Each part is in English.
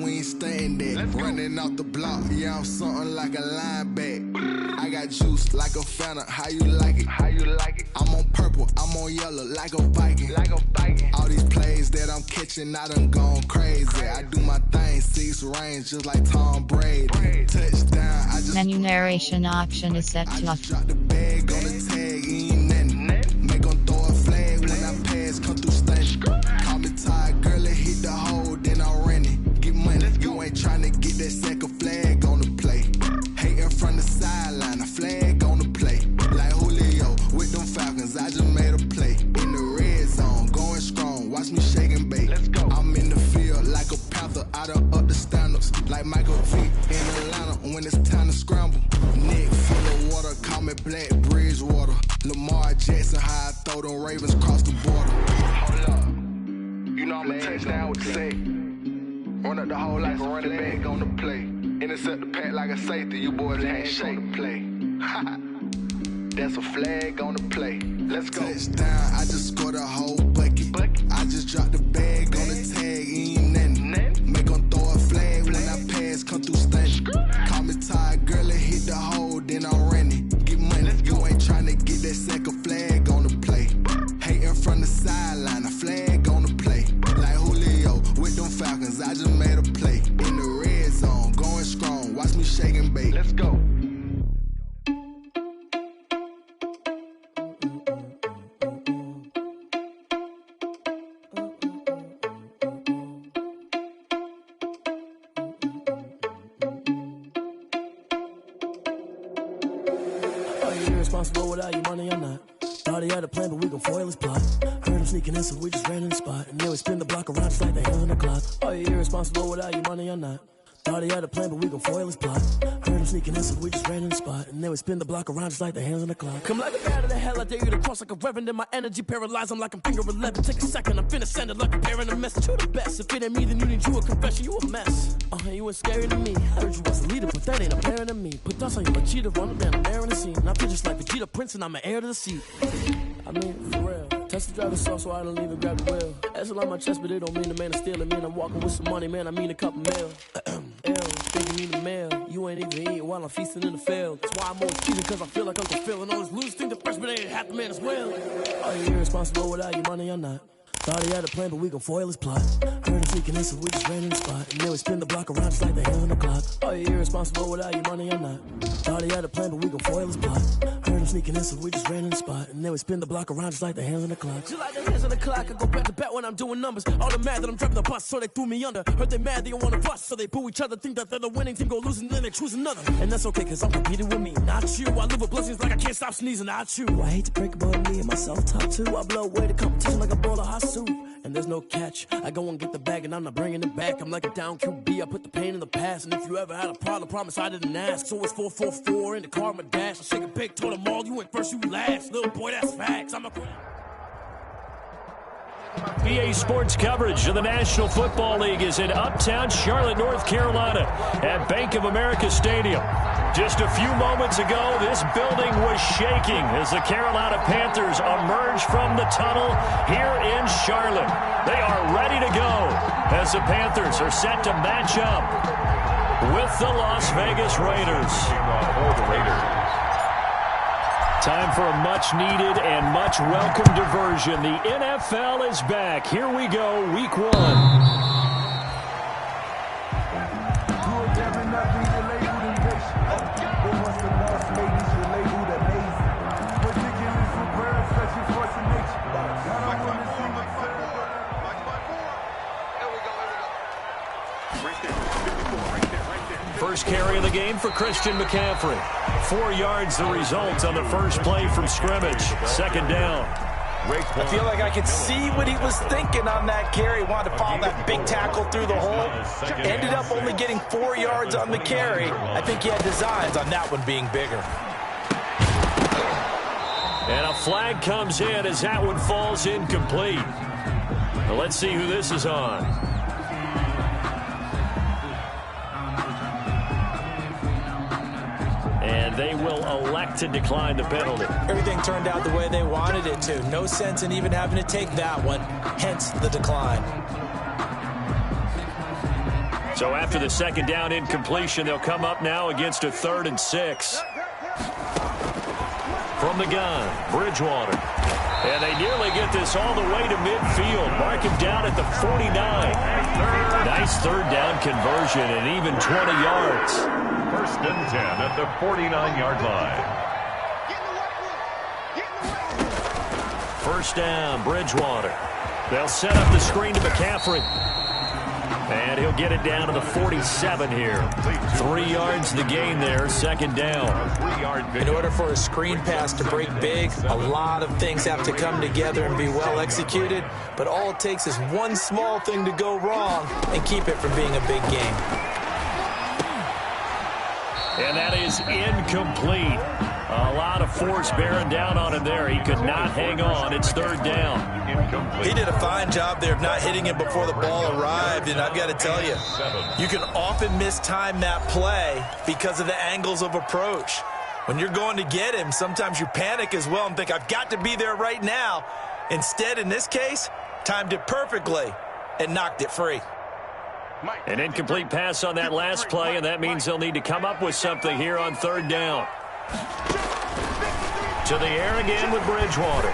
we ain't staying there. Running off the block, yeah, I'm something like a linebacker. I got juice like a Fanta, how you like it? How you like it? I'm on purple, I'm on yellow, like a Viking. Like a Viking. All these plays that I'm catching, I done gone crazy. I do my thing, 6 range, just like Tom Brady. Touchdown, I just... Menu narration option is set to off. Drop the bag on the tag, ain't nothing. Make 'em throw a flag when I pass, come through stunning. Call me tired, girl, it hit the hole, then I'm running. Get money, you ain't tryna get that second flag on the play. Hating from the sideline, a flag on the play. Like Julio with them Falcons, I just made a play. In the red zone, going strong, watch me shake and bake. Let's go. I'm in the field like a Panther, I done up the standards. Like Michael V in Atlanta when it's time to scramble. Neck full of water, call me Black Bridgewater. Lamar Jackson, how I throw them Ravens across the border. Hold up, you know I'm a touchdown with the safe. Run up the whole life, run it back on the play. Intercept the pack like a safety, you boys ain't shake the play. That's a flag on the play. Let's go. Touchdown, I just scored a whole bucket. I just dropped the bag on the tag, ain't nothing. Make 'em throw a flag when I pass, come through stunning. Call me tired, girl, it hit the hole, then I'm running. Get money, you ain't tryna get that second flag on the play. Hating from the sideline, a flag on the play. Like Julio with them Falcons, I just made a play. In the red zone, going strong, watch me shake and bake. Let's go. Irresponsible without your money, I'm not. Thought he had a plan, but we gon' foil his plot. Heard him sneaking in, so we just ran in the spot. And then we spin the block around just like the hands on the clock. Oh, you irresponsible without your money, I'm not. Thought he had a plan, but we gon' foil his plot. Heard him sneaking in, so we just ran in the spot. And then we spin the block around just like the hands on the clock. Come like a bat of the hell, I dare you to cross like a reverend. And my energy paralyzed, I'm like I'm finger 11. Take a second, I'm finna send it like a parent, a message to the best. If it ain't me, then you need you a confession, you a mess. You was scary to me. Heard you was a leader, but that ain't apparent to me. Put dust on you, but cheater, run up, man, I'm there in the scene. And I feel just like Vegeta Prince, and I'm an heir to the seat. I mean, for real. Touch the driver's sauce, so I don't leave and grab the wheel. That's on my chest, but it don't mean the man is stealing. Man, I'm walking with some money, man, I mean a couple mil. Thinking me the mail. You ain't even eating while I'm feasting in the field. That's why I'm always cheating, cause I feel like Uncle Phil. And all this losers think the freshman ain't half the man as well. Are you irresponsible without your money or not? Thought he had a plan, but we gon' foil his plot. Heard him sneaking in, so we just ran in the spot. And then we spin the block around just like the hands on the clock. Are you irresponsible without your money or not? Thought he had a plan, but we gon' foil his plot. Heard him sneaking in, so we just ran in the spot. And then we spin the block around just like the hands on the clock. Just like the hands on the clock, I go back to back when I'm doing numbers. All the mad that I'm driving the bus, so they threw me under. Heard they mad, they don't wanna bust, so they boo each other. Think that they're the winning team, go losing, then they choose another. And that's okay, cause I'm competing with me, not you. I live with blessings like I can't stop sneezing, not you. I hate to break it, but me and myself top two. I blow away the competition like a bowl of hot soup. And there's no catch. I go and get the bag and I'm not bringing it back. I'm like a down QB, I put the pain in the past. And if you ever had a problem, promise I didn't ask. So it's 444 in the car, my dash. I shake a big, told them all, you went first, you last. Little boy, that's facts. I'm a... PA Sports coverage of the National Football League is in uptown Charlotte, North Carolina at Bank of America Stadium. Just a few moments ago, this building was shaking as the Carolina Panthers emerged from the tunnel here in Charlotte. They are ready to go as the Panthers are set to match up with the Las Vegas Raiders. Time for a much-needed and much-welcome diversion. The NFL is back. Here we go, Week 1. First carry of the game for Christian McCaffrey. 4 yards the result on the first play from scrimmage. Second down. I feel like I could see what he was thinking on that carry. Wanted to follow that big tackle through the hole. Ended up only getting 4 yards on the carry. I think he had designs on that one being bigger. And a flag comes in as that one falls incomplete. Well, let's see who this is on. And they will elect to decline the penalty. Everything turned out the way they wanted it to. No sense in even having to take that one, hence the decline. So after the second down incompletion, they'll come up now against a 3rd and 6. From the gun, Bridgewater. And they nearly get this all the way to midfield. Mark him down at the 49. Nice third down conversion and even 20 yards. 1st and 10 at the 49-yard line. 1st down, Bridgewater. They'll set up the screen to McCaffrey. And he'll get it down to the 47 here. 3 yards the gain there, 2nd down. In order for a screen pass to break big, a lot of things have to come together and be well executed. But all it takes is one small thing to go wrong and keep it from being a big game. And that is incomplete. A lot of force bearing down on him there. He could not hang on. It's 3rd down. He did a fine job there of not hitting him before the ball arrived, and I've got to tell you, you can often mistime that play because of the angles of approach. When you're going to get him, sometimes you panic as well and think, I've got to be there right now. Instead, in this case, timed it perfectly and knocked it free. An incomplete pass on that last play, and that means they'll need to come up with something here on 3rd down. To the air again with Bridgewater.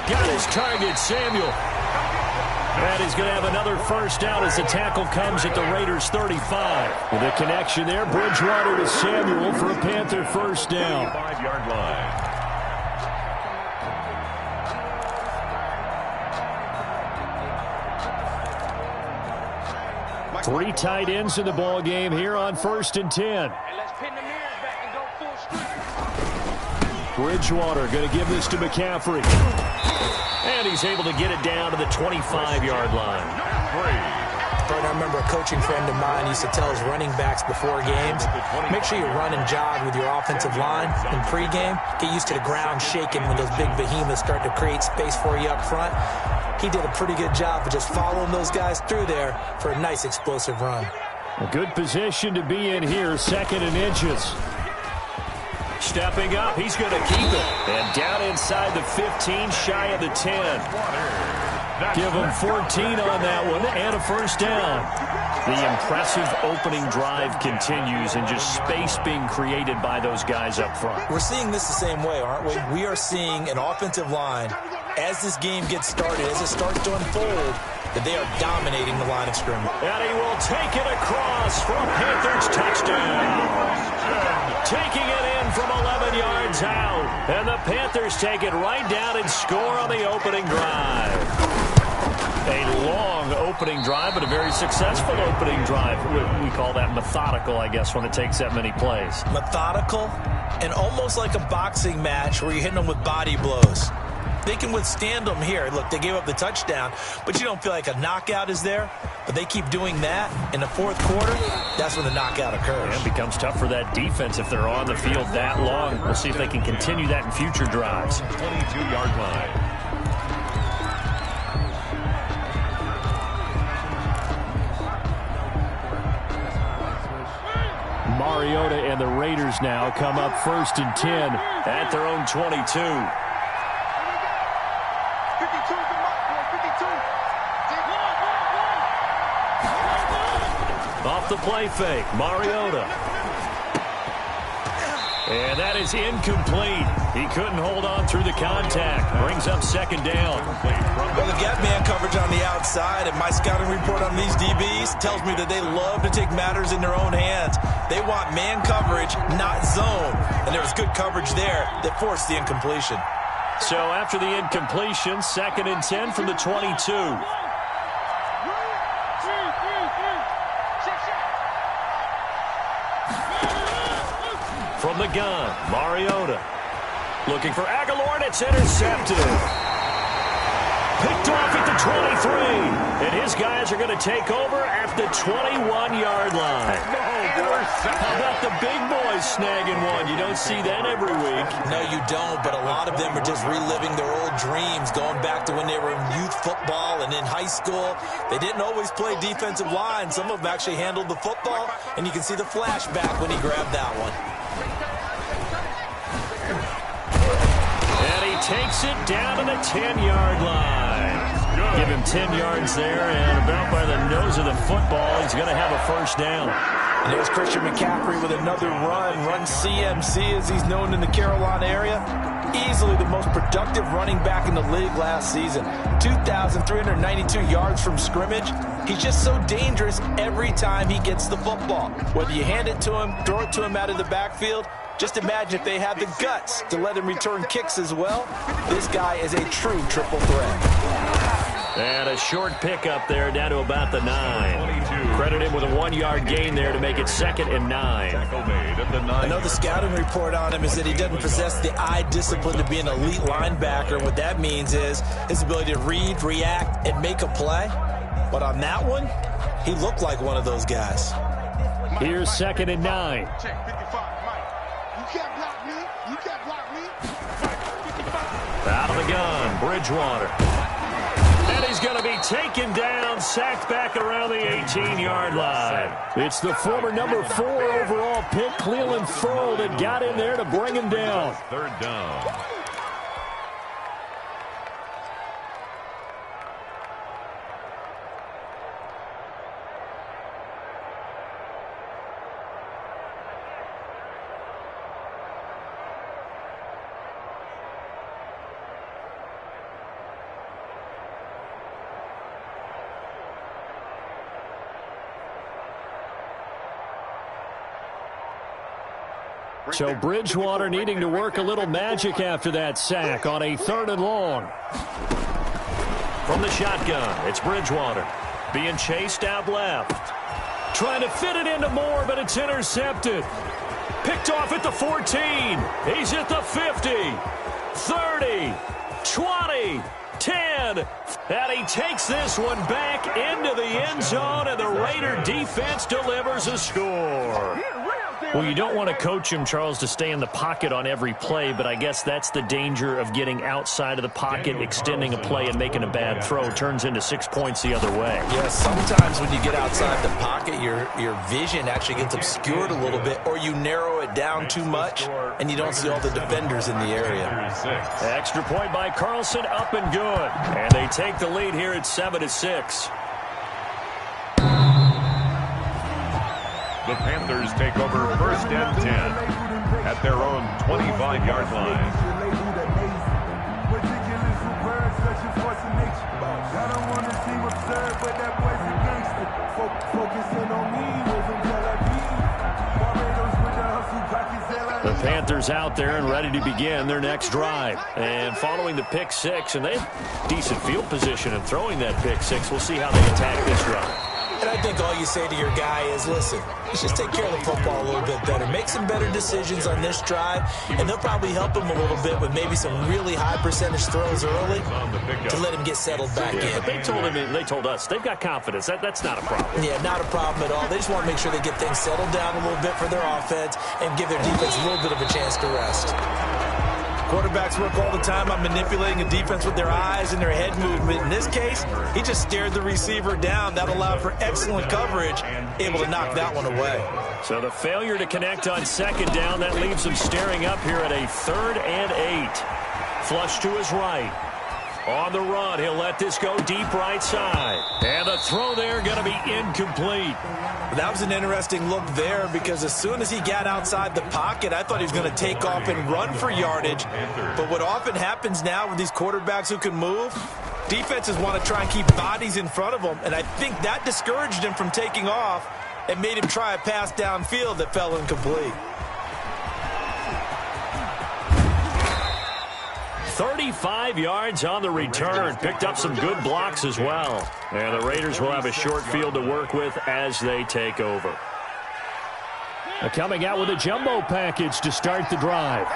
Got his target, Samuel. And he's going to have another 1st down as the tackle comes at the Raiders' 35. With a connection there, Bridgewater to Samuel for a Panther 1st down. 5-yard line. Three tight ends in the ball game here on 1st and 10. Bridgewater going to give this to McCaffrey. And he's able to get it down to the 25-yard line. I remember a coaching friend of mine used to tell his running backs before games, make sure you run and jog with your offensive line in pregame. Get used to the ground shaking when those big behemoths start to create space for you up front. He did a pretty good job of just following those guys through there for a nice explosive run. A good position to be in here, 2nd and inches. Stepping up, he's going to keep it. And down inside the 15, shy of the 10. Give him 14 on that one and a 1st down. The impressive opening drive continues and just space being created by those guys up front. We're seeing this the same way, aren't we? We are seeing an offensive line, as this game gets started, as it starts to unfold, that they are dominating the line of scrimmage. And he will take it across for a Panthers touchdown. Taking it in from 11 yards out. And the Panthers take it right down and score on the opening drive. A long opening drive, but a very successful opening drive. We call that methodical, I guess, when it takes that many plays. Methodical and almost like a boxing match where you're hitting them with body blows. They can withstand them here. Look, they gave up the touchdown, but you don't feel like a knockout is there. But they keep doing that in the 4th quarter. That's when the knockout occurs. And it becomes tough for that defense if they're on the field that long. We'll see if they can continue that in future drives. 22-yard line. Mariota and the Raiders now come up 1st and 10 at their own 22. Off the play fake, Mariota. And that is incomplete. He couldn't hold on through the contact. Brings up 2nd down. Well, they've got man coverage on the outside, and my scouting report on these DBs tells me that they love to take matters in their own hands. They want man coverage, not zone. And there was good coverage there that forced the incompletion. So after the incompletion, 2nd and 10 from the 22. From the gun, Mariota. Looking for Aguilar, and it's intercepted. Picked off at the 23. And his guys are going to take over at the 21-yard line. How about the big boys snagging one? You don't see that every week. No, you don't, but a lot of them are just reliving their old dreams, going back to when they were in youth football and in high school. They didn't always play defensive line. Some of them actually handled the football, and you can see the flashback when he grabbed that one. And he takes it down to the 10-yard line. Give him 10 yards there, and about by the nose of the football, he's going to have a first down. And there's Christian McCaffrey with another run CMC as he's known in the Carolina area. Easily the most productive running back in the league last season. 2,392 yards from scrimmage. He's just so dangerous every time he gets the football. Whether you hand it to him, throw it to him out of the backfield, just imagine if they have the guts to let him return kicks as well. This guy is a true triple threat. And a short pickup there down to about the 9. Credit him with a 1-yard gain there to make it 2nd and 9. I know the scouting report on him is that he doesn't possess the eye discipline to be an elite linebacker. What that means is his ability to read, react, and make a play. But on that one, he looked like one of those guys. Here's 2nd and 9. Out of the gun, Bridgewater. And he's going to be taken down, sacked back around the 18-yard line. It's the former number 4 overall pick, Cleveland Ferrell, that got in there to bring him down. 3rd down. So Bridgewater needing to work a little magic after that sack on a 3rd and long. From the shotgun, it's Bridgewater being chased out left. Trying to fit it into Moore, but it's intercepted. Picked off at the 14. He's at the 50, 30, 20, 10. And he takes this one back into the end zone, and the Raider defense delivers a score. Well, you don't want to coach him, Charles, to stay in the pocket on every play, but I guess that's the danger of getting outside of the pocket, extending a play, and making a bad throw. Turns into 6 points the other way. Yeah, sometimes when you get outside the pocket, your vision actually gets obscured a little bit, or you narrow it down too much, and you don't see all the defenders in the area. Extra point by Carlson, up and good. And they take the lead here at 7-6. The Panthers take over 1st and 10 at their own 25-yard line. The Panthers out there and ready to begin their next drive. And following the pick 6, and they have decent field position in throwing that pick 6. We'll see how they attack this drive. And I think all you say to your guy is, listen, let's just take care of the football a little bit better. Make some better decisions on this drive, and they'll probably help him a little bit with maybe some really high percentage throws early to let him get settled back in. But they told us they've got confidence. That's not a problem. Yeah, not a problem at all. They just want to make sure they get things settled down a little bit for their offense and give their defense a little bit of a chance to rest. Quarterbacks work all the time on manipulating a defense with their eyes and their head movement. In this case, he just stared the receiver down. That allowed for excellent coverage, able to knock that one away. So the failure to connect on 2nd down, that leaves him staring up here at a 3rd and 8. Flush to his right. On the run, he'll let this go deep right side. And the throw there going to be incomplete. That was an interesting look there because as soon as he got outside the pocket, I thought he was going to take off and run for yardage. But what often happens now with these quarterbacks who can move, defenses want to try and keep bodies in front of them. And I think that discouraged him from taking off and made him try a pass downfield that fell incomplete. 35 yards on the return. Picked up some good blocks as well. And the Raiders will have a short field to work with as they take over. Coming out with a jumbo package to start the drive.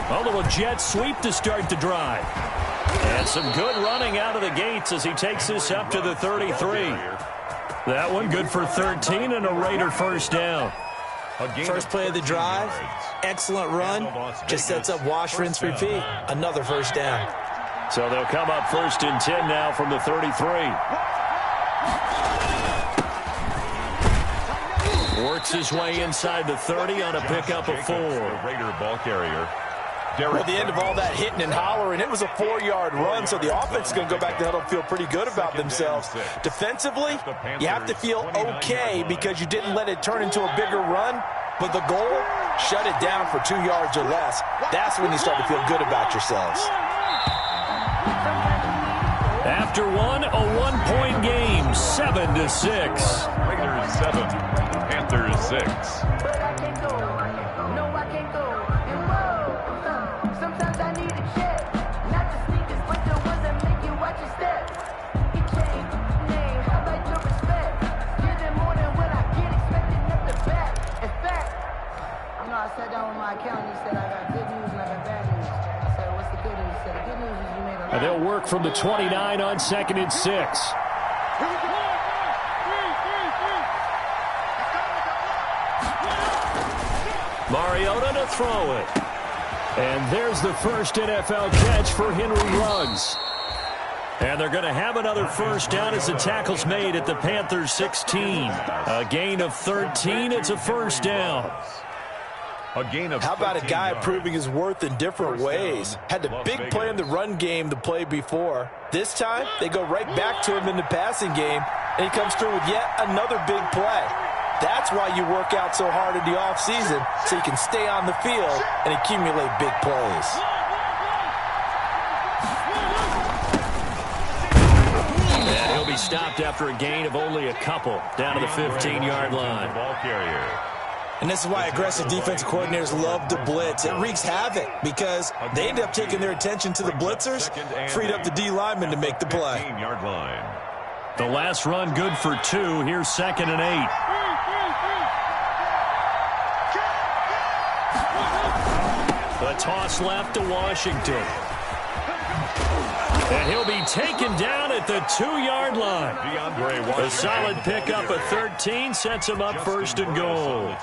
A little jet sweep to start the drive. And some good running out of the gates as he takes this up to the 33. That one good for 13 and a Raider first down. First play of the drive, excellent run, just sets up wash, rinse, repeat. Another first down. So they'll come up 1st and 10 now from the 33. Works his way inside the 30 on a pickup of 4. Raider ball carrier. Well, at the end of all that hitting and hollering, it was a 4-yard run, so the offense is going to go back to huddle and feel pretty good about themselves. Defensively, you have to feel okay because you didn't let it turn into a bigger run, but the goal, shut it down for 2 yards or less. That's when you start to feel good about yourselves. After one, a 1-point game, 7-6. Raiders 7, Panthers 6. I sat down with my accountant. He said, I got good news and I got bad news. I said, what's the good news? He said, the good news is you made a lot. And they'll work from the 29 on 2nd and 6. Mariota to throw it. And there's the first NFL catch for Henry Ruggs. And they're going to have another first down as the tackle's made at the Panthers 16. A gain of 13. It's a first down. A gain of How about a guy proving his worth in different ways? Had the big play in the run game the play before. This time, they go right back to him in the passing game, and he comes through with yet another big play. That's why you work out so hard in the offseason, so you can stay on the field and accumulate big plays. And he'll be stopped after a gain of only a couple, down to the 15-yard line. Ball carrier. And this is why aggressive defensive coordinators love to blitz. It wreaks havoc because they end up taking their attention to the blitzers, freed up the D lineman to make the play. 15-yard line. The last run good for 2. Here's 2nd and 8. The toss left to Washington. And he'll be taken down at the 2-yard line. A solid pickup of 13 sets him up first and goal.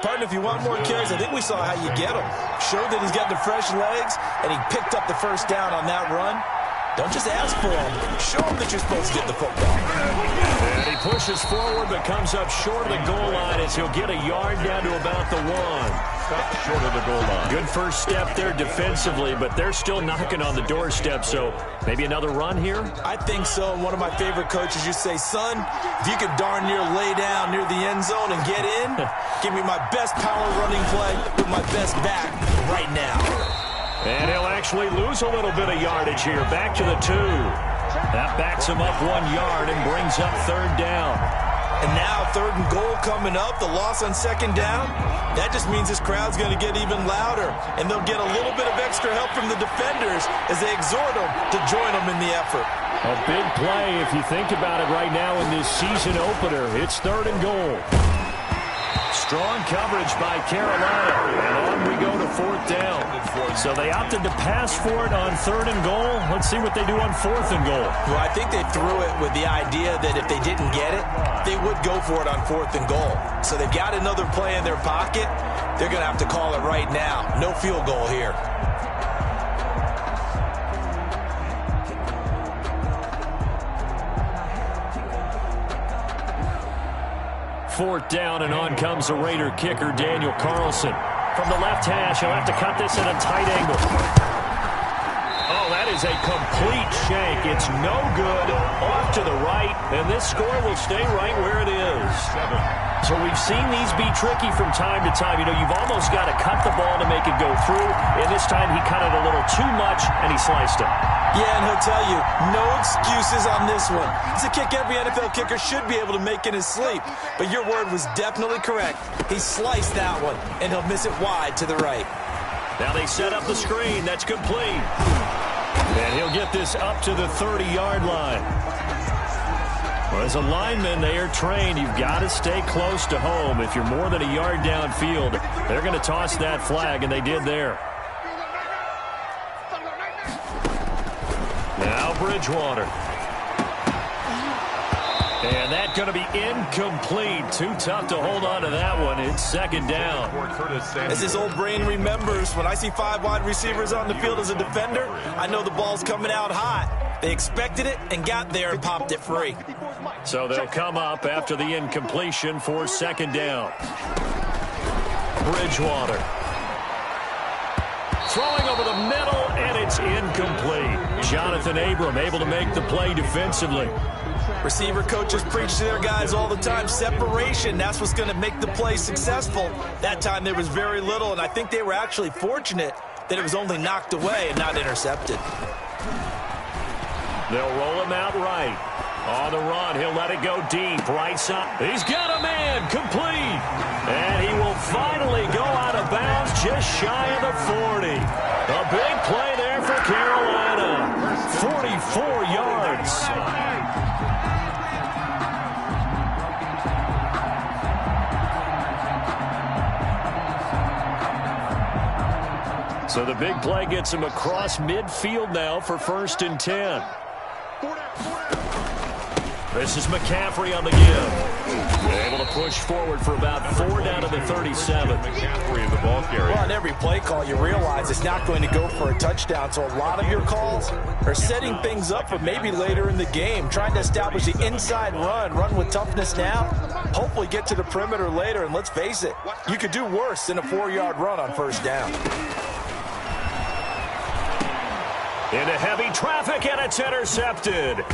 Partner, if you want more carries, I think we saw how you get them. Showed that he's got the fresh legs, and he picked up the first down on that run. Don't just ask for them. Show them that you're supposed to get the football. And he pushes forward but comes up short of the goal line as he'll get a yard down to about the 1. Short of the goal line. Good first step there defensively, but they're still knocking on the doorstep, so maybe another run here? I think so. And one of my favorite coaches used to say, son, if you could darn near lay down near the end zone and get in, give me my best power running play with my best back right now. And he'll actually lose a little bit of yardage here. Back to the 2. That backs him up 1 yard and brings up 3rd down. And now 3rd and goal coming up. The loss on 2nd down. That just means this crowd's going to get even louder. And they'll get a little bit of extra help from the defenders as they exhort them to join them in the effort. A big play if you think about it right now in this season opener. It's 3rd and goal. Strong coverage by Carolina. And on we go to 4th down. So they opted to pass for it on 3rd and goal. Let's see what they do on 4th and goal. Well, I think they threw it with the idea that if they didn't get it, they would go for it on 4th and goal. So they've got another play in their pocket. They're going to have to call it right now. No field goal here. Fourth down, and on comes the Raider kicker, Daniel Carlson. From the left hash, he'll have to cut this at a tight angle. Oh, that is a complete shank. It's no good. Off to the right, and this score will stay right where it is. So we've seen these be tricky from time to time. You know, you've almost got to cut the ball to make it go through. And this time he cut it a little too much, and he sliced it. Yeah, and he'll tell you, no excuses on this one. It's a kick every NFL kicker should be able to make in his sleep. But your word was definitely correct. He sliced that one, and he'll miss it wide to the right. Now they set up the screen. That's complete. And he'll get this up to the 30-yard line. Well, as a lineman, they are trained. You've got to stay close to home. If you're more than a yard downfield, they're going to toss that flag, and they did there. Now Bridgewater. And that's going to be incomplete. Too tough to hold on to that one. It's 2nd down. As his old brain remembers, when I see 5 wide receivers on the field as a defender, I know the ball's coming out hot. They expected it and got there and popped it free. So they'll come up after the incompletion for second down. Bridgewater. Throwing over the middle, and it's incomplete. Jonathan Abram able to make the play defensively. Receiver coaches preach to their guys all the time. Separation, that's what's going to make the play successful. That time there was very little, and I think they were actually fortunate that it was only knocked away and not intercepted. They'll roll him out right. On the run, he'll let it go deep. Right side. He's got a man. Complete. And he will finally go out of bounds just shy of the 40. A big play there for Carolina. 44 yards. So the big play gets him across midfield now for 1st and 10. This is McCaffrey on the give. Able to push forward for about 4 down to the 37. McCaffrey the ball carrier. Well, on every play call, you realize it's not going to go for a touchdown. So a lot of your calls are setting things up for maybe later in the game, trying to establish the inside run with toughness now, hopefully get to the perimeter later. And let's face it, you could do worse than a 4-yard run on 1st down. Into heavy traffic, and it's intercepted.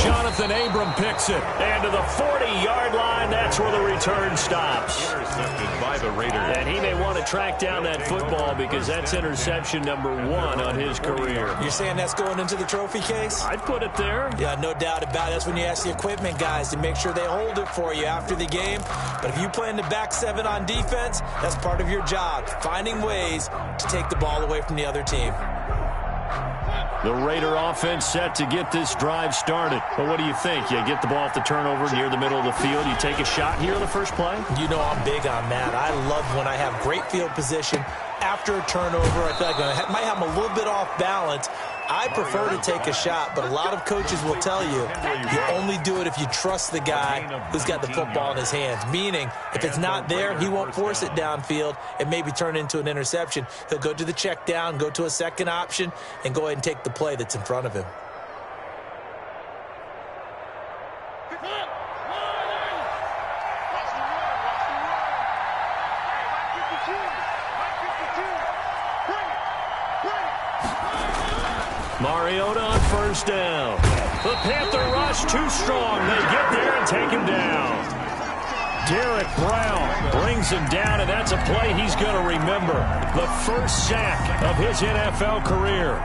Jonathan Abram picks it. And to the 40-yard line, that's where the return stops. Intercepted by the Raiders. And he may want to track down that football because that's interception number 1 on his career. You're saying that's going into the trophy case? I'd put it there. Yeah, no doubt about it. That's when you ask the equipment guys to make sure they hold it for you after the game. But if you play in the back 7 on defense, that's part of your job, finding ways to take the ball away from the other team. The Raider offense set to get this drive started. But what do you think? You get the ball off the turnover near the middle of the field. You take a shot here on the first play? You know I'm big on that. I love when I have great field position after a turnover. I feel like I might have them a little bit off balance. I prefer to take a shot, but a lot of coaches will tell you you only do it if you trust the guy who's got the football in his hands. Meaning, if it's not there, he won't force it downfield and maybe turn it into an interception. He'll go to the check down, go to a second option, and go ahead and take the play that's in front of him. Mariota on 1st down. The Panther rush too strong. They get there and take him down. Derek Brown brings him down, and that's a play he's going to remember. The first sack of his NFL career.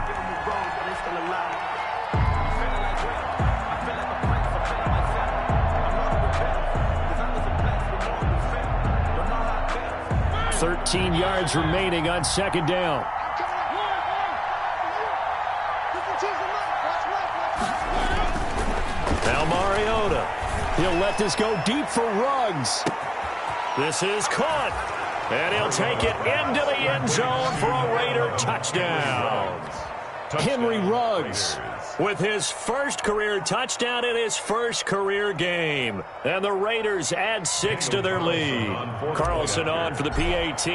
$13 yards remaining on 2nd down. Now Mariota. He'll let this go deep for Ruggs. This is caught. And he'll take it into the end zone for a Raider touchdown. Henry Ruggs with his first career touchdown in his first career game. And the Raiders add 6 to their lead. Carlson on for the PAT.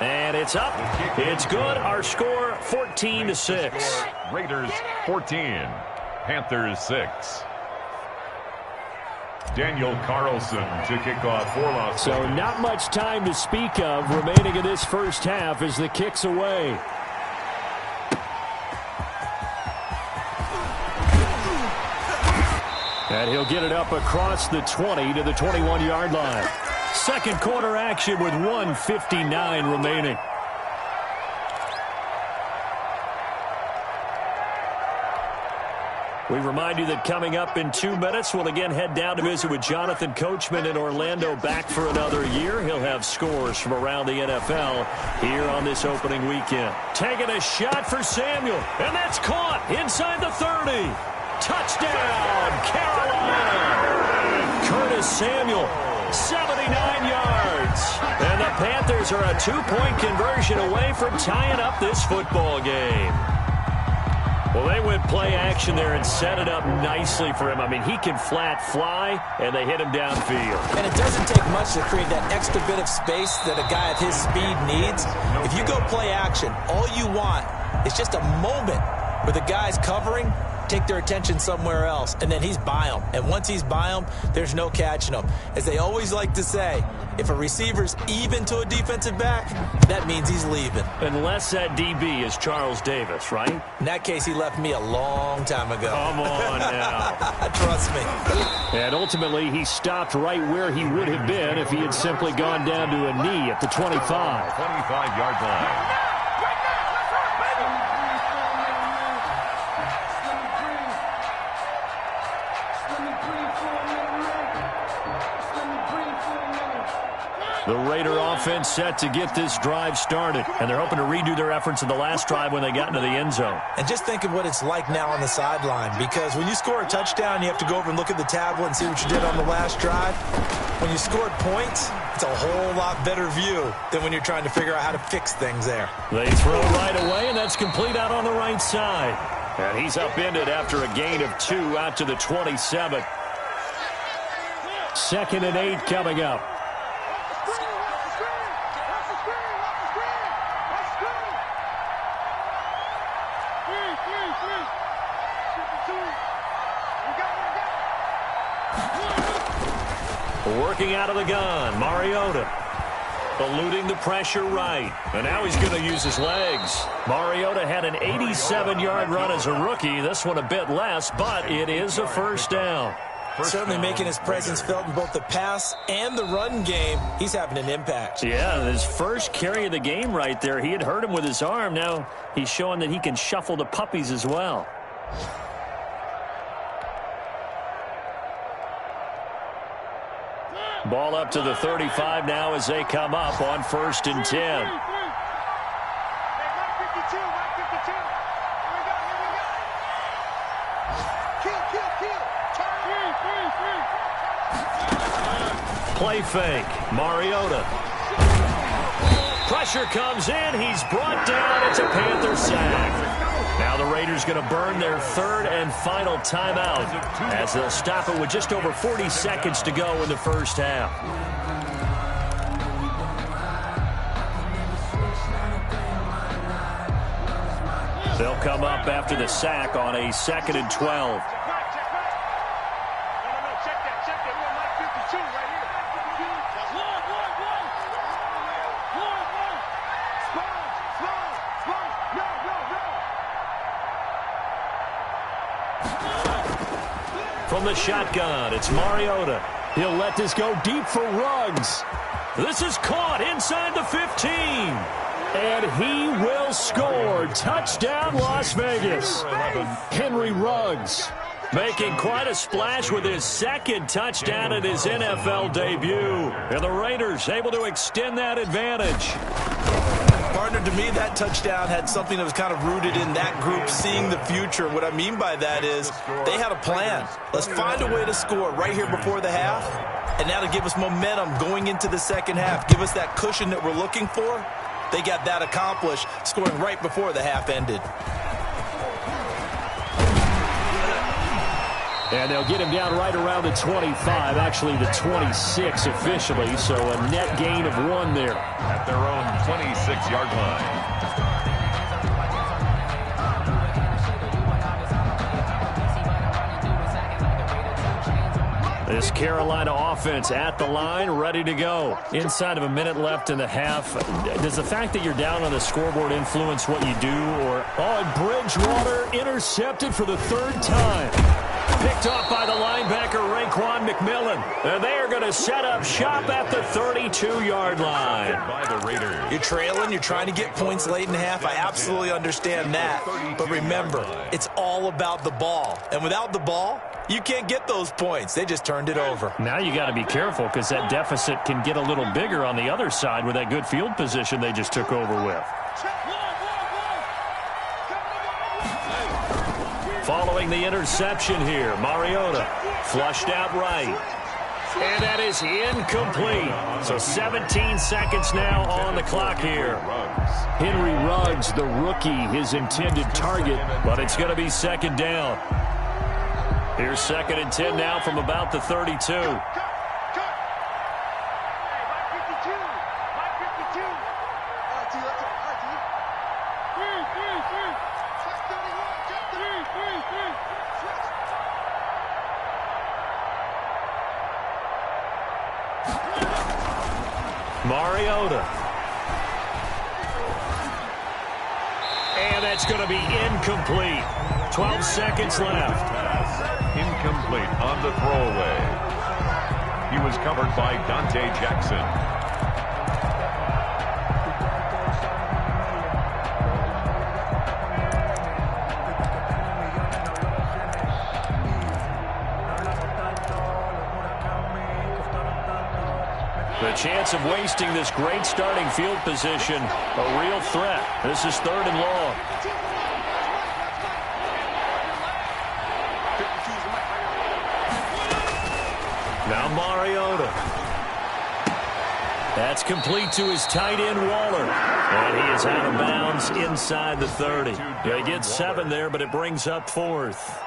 And it's up. It's good. Our score, 14-6. Raiders 14, Panthers 6. Daniel Carlson to kick off for Las Vegas. So not much time to speak of remaining in this first half as the kick's away. And he'll get it up across the 20 to the 21-yard line. Second quarter action with 1:59 remaining. We remind you that coming up in 2 minutes, we'll again head down to visit with Jonathan Coachman in Orlando, back for another year. He'll have scores from around the NFL here on this opening weekend. Taking a shot for Samuel, and that's caught inside the 30. Touchdown, Carolina! Curtis Samuel, 79 yards. And the Panthers are a 2-point conversion away from tying up this football game. Well, they went play action there and set it up nicely for him. I mean, he can flat fly, and they hit him downfield. And it doesn't take much to create that extra bit of space that a guy of his speed needs. If you go play action, all you want is just a moment where the guy's covering, take their attention somewhere else, and then he's by him. And once he's by him, there's no catching him. As they always like to say, if a receiver's even to a defensive back, that means he's leaving. Unless that DB is Charles Davis, right? In that case, he left me a long time ago. Come on now. Trust me. And ultimately, he stopped right where he would have been if he had simply gone down to a knee at the 25. 25-yard line. The Raider offense set to get this drive started, and they're hoping to redo their efforts in the last drive when they got into the end zone. And just think of what it's like now on the sideline, because when you score a touchdown, you have to go over and look at the tablet and see what you did on the last drive. When you scored points, it's a whole lot better view than when you're trying to figure out how to fix things there. They throw right away, and that's complete out on the right side. And he's upended after a gain of 2 out to the 27. 2nd and 8 coming up. Working out of the gun, Mariota. Eluding the pressure right. And now he's going to use his legs. Mariota had an 87-yard run as a rookie. This one a bit less, but it is a first down. Certainly making his presence felt in both the pass and the run game. He's having an impact. Yeah, his first carry of the game right there. He had hurt him with his arm. Now he's showing that he can shuffle the puppies as well. Ball up to the 35 now as they come up on 1st and 10. Play fake. Mariota. Pressure comes in. He's brought down. It's a Panther sack. Now the Raiders going to burn their 3rd and final timeout as they'll stop it with just over 40 seconds to go in the first half. They'll come up after the sack on a 2nd and 12. From the shotgun, it's Mariota. He'll let this go deep for Ruggs. This is caught inside the 15. And he will score. Touchdown, Las Vegas. Henry Ruggs making quite a splash with his 2nd touchdown in his NFL debut. And the Raiders able to extend that advantage. Partner, to me, that touchdown had something that was kind of rooted in that group seeing the future. What I mean by that is they had a plan. Let's find a way to score right here before the half. And now to give us momentum going into the second half, give us that cushion that we're looking for. They got that accomplished, scoring right before the half ended. And they'll get him down right around the 25, actually the 26 officially, so a net gain of 1 there. At their own 26-yard line. This Carolina offense at the line, ready to go. Inside of a minute left in the half. Does the fact that you're down on the scoreboard influence what you do? Or, Bridgewater intercepted for the 3rd time. Picked off by the linebacker, Raekwon McMillan. And they are going to set up shop at the 32-yard line. By the Raiders. You're trailing. You're trying to get points late in the half. I absolutely understand that. But remember, it's all about the ball. And without the ball, you can't get those points. They just turned it over. Now you got to be careful because that deficit can get a little bigger on the other side with that good field position they just took over with. Following the interception here, Mariota flushed out right. And that is incomplete. So 17 seconds now on the clock here. Henry Ruggs, the rookie, his intended target, but it's going to be second down. Here's 2nd and 10 now from about the 32. Mariota. And that's going to be incomplete. 12 seconds left. Incomplete on the throwaway. He was covered by Dante Jackson. The chance of wasting this great starting field position, a real threat. This is 3rd and long. Now Mariota. That's complete to his tight end, Waller. And he is out of bounds inside the 30. They get 7 there, but it brings up 4th.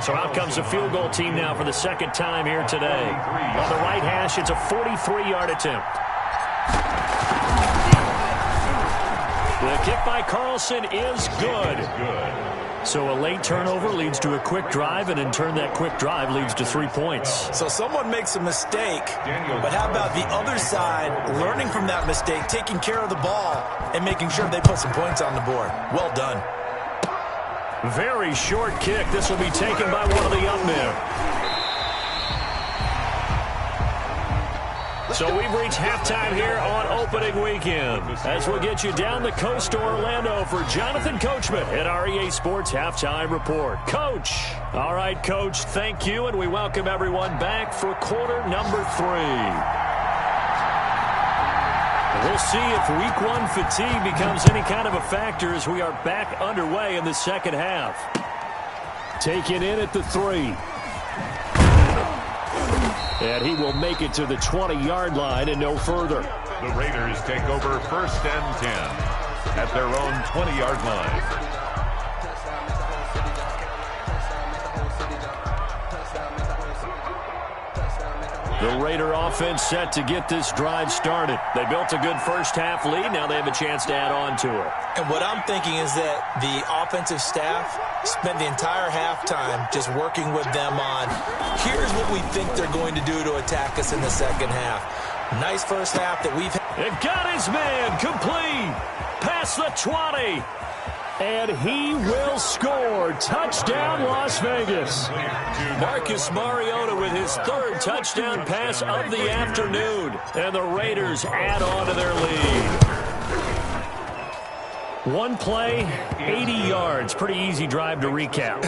So out comes a field goal team now for the 2nd time here today. On the right hash, it's a 43-yard attempt. The kick by Carlson is good. So a late turnover leads to a quick drive, and in turn that quick drive leads to 3 points. So someone makes a mistake, but how about the other side learning from that mistake, taking care of the ball, and making sure they put some points on the board? Well done. Very short kick. This will be taken by one of the young men. So we've reached halftime here on opening weekend. As we'll get you down the coast to Orlando for Jonathan Coachman at our EA Sports Halftime Report. Coach. All right, Coach, thank you, and we welcome everyone back for quarter number 3. We'll see if week 1 fatigue becomes any kind of a factor as we are back underway in the second half. Taken in at the 3. And he will make it to the 20-yard line and no further. The Raiders take over 1st and 10 at their own 20-yard line. The Raider offense set to get this drive started. They built a good first half lead. Now they have a chance to add on to it. And what I'm thinking is that the offensive staff spent the entire halftime just working with them on, here's what we think they're going to do to attack us in the second half. Nice first half that we've had. They've got his man complete. Past the 20. And he will score. Touchdown, Las Vegas. Marcus Mariota with his 3rd touchdown pass of the afternoon. And the Raiders add on to their lead. One play, 80 yards. Pretty easy drive to recap.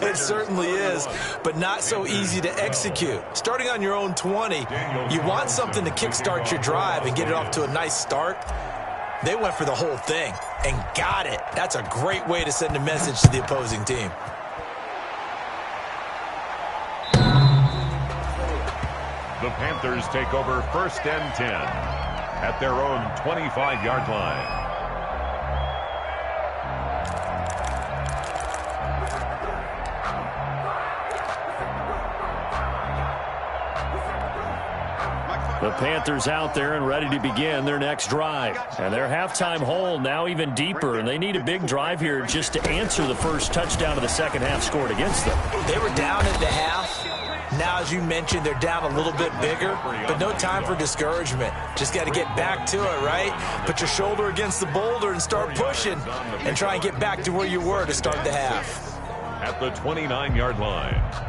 It certainly is, but not so easy to execute. Starting on your own 20, you want something to kickstart your drive and get it off to a nice start. They went for the whole thing and got it. That's a great way to send a message to the opposing team. The Panthers take over 1st and 10 at their own 25-yard line. The Panthers out there and ready to begin their next drive. And their halftime hole now even deeper, and they need a big drive here just to answer the first touchdown of the second half scored against them. They were down at the half. Now, as you mentioned, they're down a little bit bigger, but no time for discouragement. Just got to get back to it, right? Put your shoulder against the boulder and start pushing and try and get back to where you were to start the half. At the 29-yard line.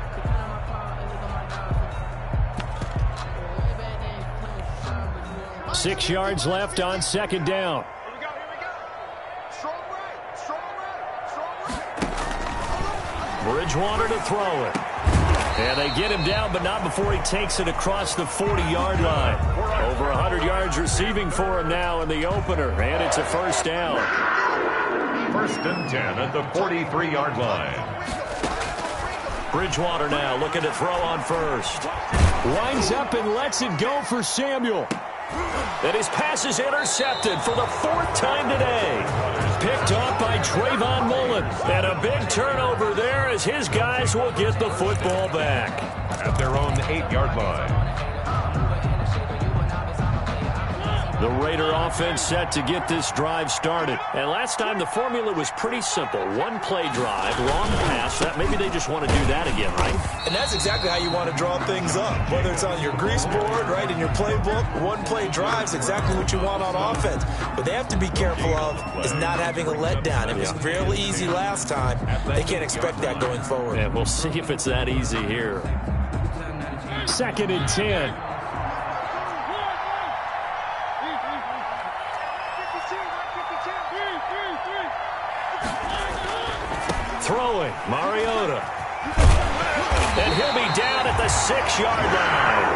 6 yards left on 2nd down. Bridgewater to throw it. And they get him down, but not before he takes it across the 40-yard line. Over 100 yards receiving for him now in the opener, and it's a first down. 1st and 10 at the 43-yard line. Bridgewater now looking to throw on first. Winds up and lets it go for Samuel. And his pass is intercepted for the 4th time today. Picked off by Trayvon Mullen. And a big turnover there as his guys will get the football back. At their own 8-yard line. The Raider offense set to get this drive started. And last time the formula was pretty simple. 1-play drive, long pass. Maybe they just want to do that again, right? And that's exactly how you want to draw things up. Whether it's on your grease board, right, in your playbook, 1-play drive is exactly what you want on offense. What they have to be careful of is not having a letdown. It was fairly easy last time. They can't expect that going forward. And we'll see if it's that easy here. 2nd and 10. Throwing, Mariota. And he'll be down at the 6-yard line.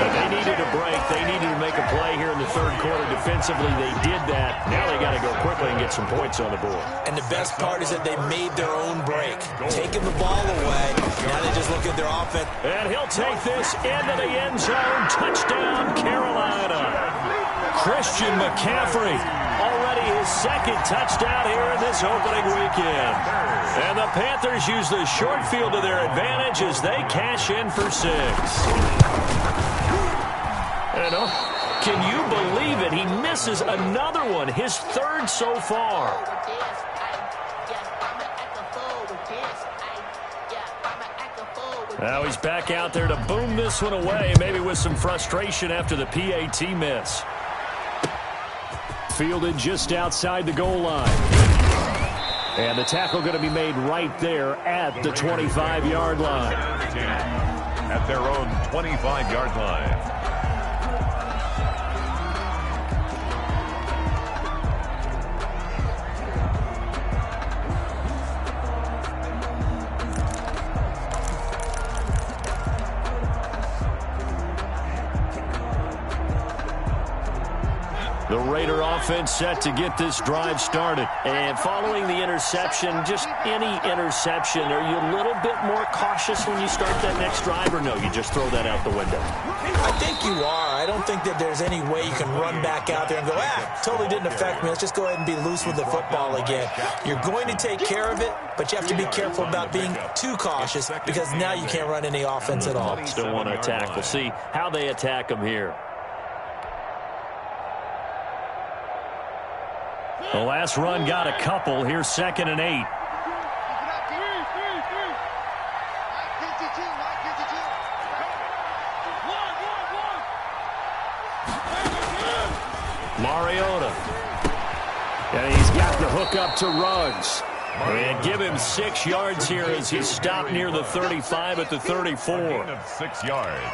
They needed a break. They needed to make a play here in the 3rd quarter. Defensively, they did that. Now they got to go quickly and get some points on the board. And the best part is that they made their own break. Taking the ball away. Now they just look at their offense. And he'll take this into the end zone. Touchdown, Carolina. Christian McCaffrey. Already his 2nd touchdown here in this opening weekend. And the Panthers use the short field to their advantage as they cash in for 6. And can you believe it? He misses another one, his 3rd so far. Now he's back out there to boom this one away, maybe with some frustration after the PAT miss. Fielded just outside the goal line. And the tackle going to be made right there at the 25-yard line. At their own 25-yard line. The Raider offense set to get this drive started. And following the interception, just any interception, are you a little bit more cautious when you start that next drive, or no, you just throw that out the window? I think you are. I don't think that there's any way you can run back out there and go, totally didn't affect me. Let's just go ahead and be loose with the football again. You're going to take care of it, but you have to be careful about being too cautious because now you can't run any offense at all. Still want to attack. We'll see how they attack them here. The last run got a couple. Here's 2nd and 8. Mariota. And he's got the hook up to Ruggs. And give him 6 yards here as he's stopped near the 35 at the 34. 6 yards.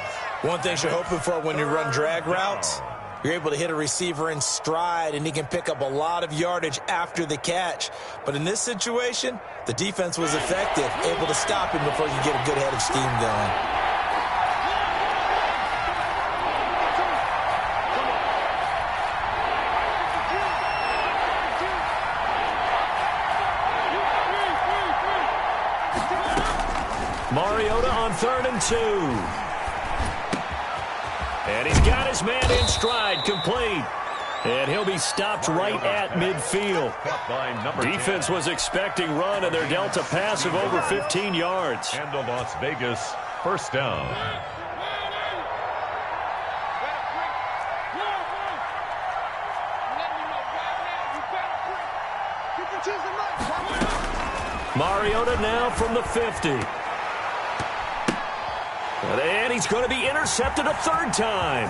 One thing you're hoping for when you run drag routes, you're able to hit a receiver in stride, and he can pick up a lot of yardage after the catch. But in this situation, the defense was effective, able to stop him before you get a good head of steam going. Mariota on 3rd and 2. And he's got his man in stride, complete. And he'll be stopped right at midfield. Defense was expecting run, and they're dealt a pass of over 15 yards. And the Las Vegas 1st down. Mariota now from the 50. And he's going to be intercepted a 3rd time.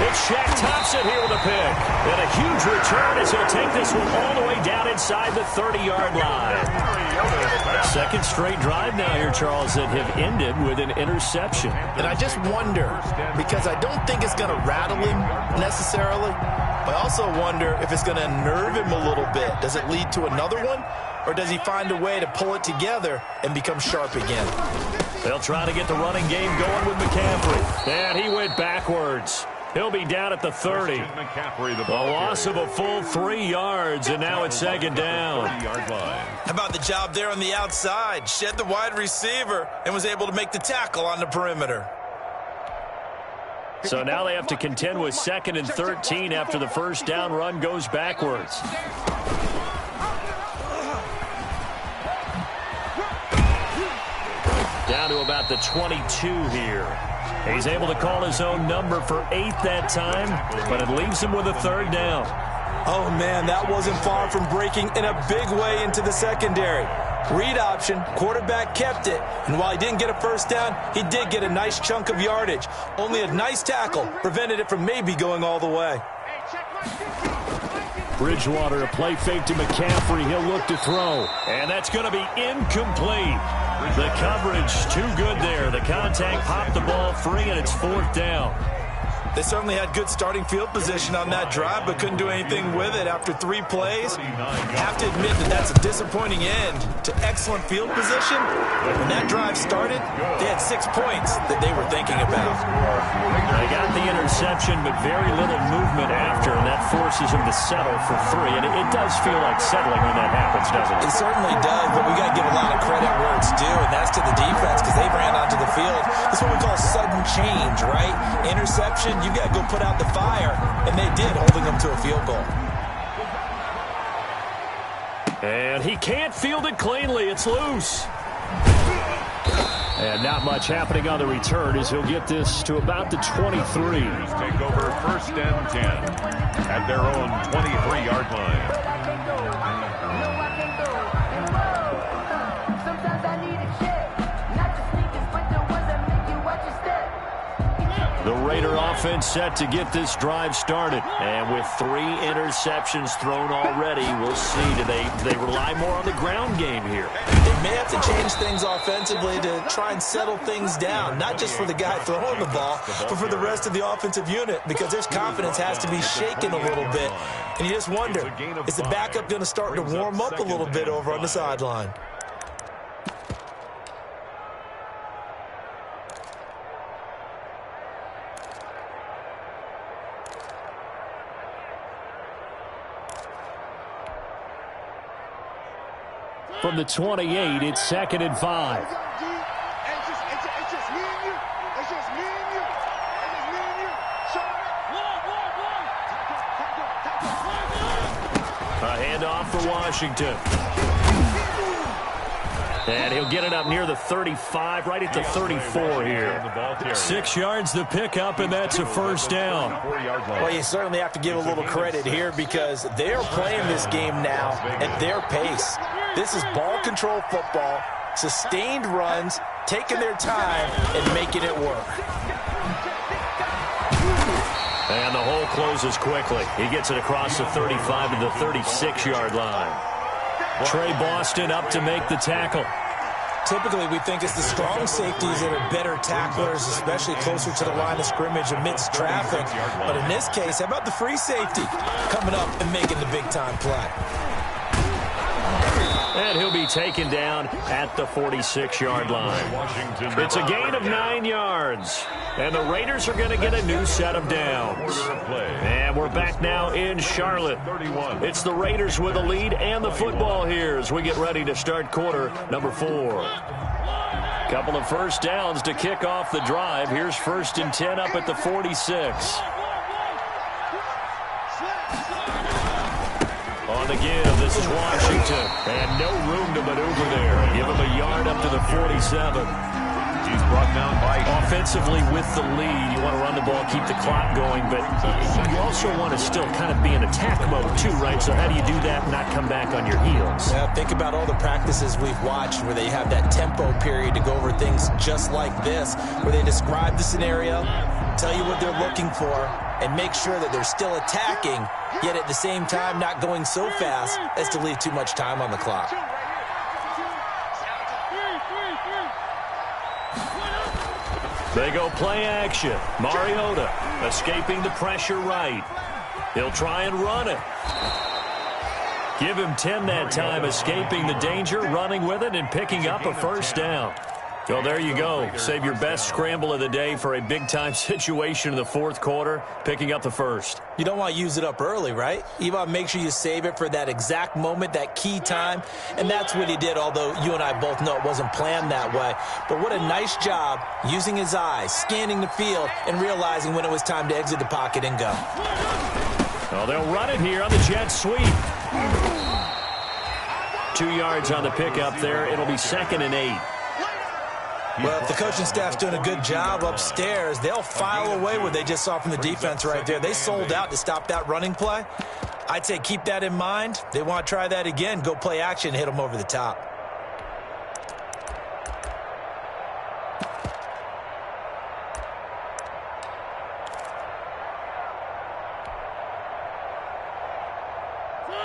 It's Shaq Thompson here with a pick. And a huge return as he'll take this one all the way down inside the 30-yard line. 2nd straight drive now here, Charles, that have ended with an interception. And I just wonder, because I don't think it's going to rattle him necessarily, but I also wonder if it's going to unnerve him a little bit. Does it lead to another one? Or does he find a way to pull it together and become sharp again? They'll try to get the running game going with McCaffrey. And he went backwards. He'll be down at the 30. A loss of a full 3 yards, and now it's 2nd down. How about the job there on the outside? Shed the wide receiver and was able to make the tackle on the perimeter. So now they have to contend with 2nd and 13 after the first down run goes backwards. Down to about the 22 here. He's able to call his own number for 8 that time, but it leaves him with a 3rd down. Oh, man, that wasn't far from breaking in a big way into the secondary. Read option, quarterback kept it, and while he didn't get a first down, he did get a nice chunk of yardage. Only a nice tackle prevented it from maybe going all the way. Bridgewater, a play fake to McCaffrey. He'll look to throw, and that's going to be incomplete. The coverage too good there. The contact popped the ball free, and it's 4th down. They certainly had good starting field position on that drive, but couldn't do anything with it after 3 plays. Have to admit that that's a disappointing end to excellent field position. When that drive started, they had 6 points that they were thinking about. They got the interception, but very little movement after, and that forces them to settle for 3. And it does feel like settling when that happens, doesn't it? It certainly does, but we got to give a lot of credit where it's due, and that's to the defense because they ran onto the field. That's what we call sudden change, right? Interception, you got to go put out the fire, and they did, holding them to a field goal. And he can't field it cleanly. It's loose. And not much happening on the return as he'll get this to about the 23. Take over 1st and 10 at their own 23-yard line. The Raider offense set to get this drive started. And with 3 interceptions thrown already, we'll see. Do they rely more on the ground game here? They may have to change things offensively to try and settle things down, not just for the guy throwing the ball, but for the rest of the offensive unit, because their confidence has to be shaken a little bit. And you just wonder, is the backup going to start to warm up a little bit over on the sideline? From the 28, it's 2nd and 5. A handoff for Washington. And he'll get it up near the 35, right at the 34 here. 6 yards the pickup, and that's a 1st down. Well, you certainly have to give a little credit here because they are playing this game now at their pace. This is ball control football, sustained runs, taking their time, and making it work. And the hole closes quickly. He gets it across the 35 to the 36-yard line. Trey Boston up to make the tackle. Typically, we think it's the strong safeties that are better tacklers, especially closer to the line of scrimmage amidst traffic. But in this case, how about the free safety coming up and making the big-time play? And he'll be taken down at the 46-yard line. It's a gain of 9 yards. And the Raiders are going to get a new set of downs. And we're back now in Charlotte. It's the Raiders with the lead and the football here as we get ready to start quarter number 4. Couple of first downs to kick off the drive. Here's 1st and 10 up at the 46. On the give, this is Washington. And no room to maneuver there. Give him a yard up to the 47. He's brought down by offensively with the lead. You want to run the ball, keep the clock going, but you also want to still kind of be in attack mode too, right? So how do you do that and not come back on your heels? Yeah, think about all the practices we've watched where they have that tempo period to go over things just like this, where they describe the scenario, tell you what they're looking for, and make sure that they're still attacking, yet at the same time not going so fast as to leave too much time on the clock. They go play action. Mariota escaping the pressure right. He'll try and run it. Give him 10 that time, escaping the danger, running with it, and picking up a first down. Well, there you go. Save your best scramble of the day for a big-time situation in the fourth quarter, picking up the first. You don't want to use it up early, right? You want to make sure you save it for that exact moment, that key time. And that's what he did, although you and I both know it wasn't planned that way. But what a nice job using his eyes, scanning the field, and realizing when it was time to exit the pocket and go. Well, they'll run it here on the jet sweep. 2 yards on the pickup there. It'll be 2nd and 8. Well, if the coaching staff's doing a good job upstairs, they'll file away what they just saw from the defense right there. They sold out to stop that running play. I'd say keep that in mind. They want to try that again. Go play action, hit them over the top.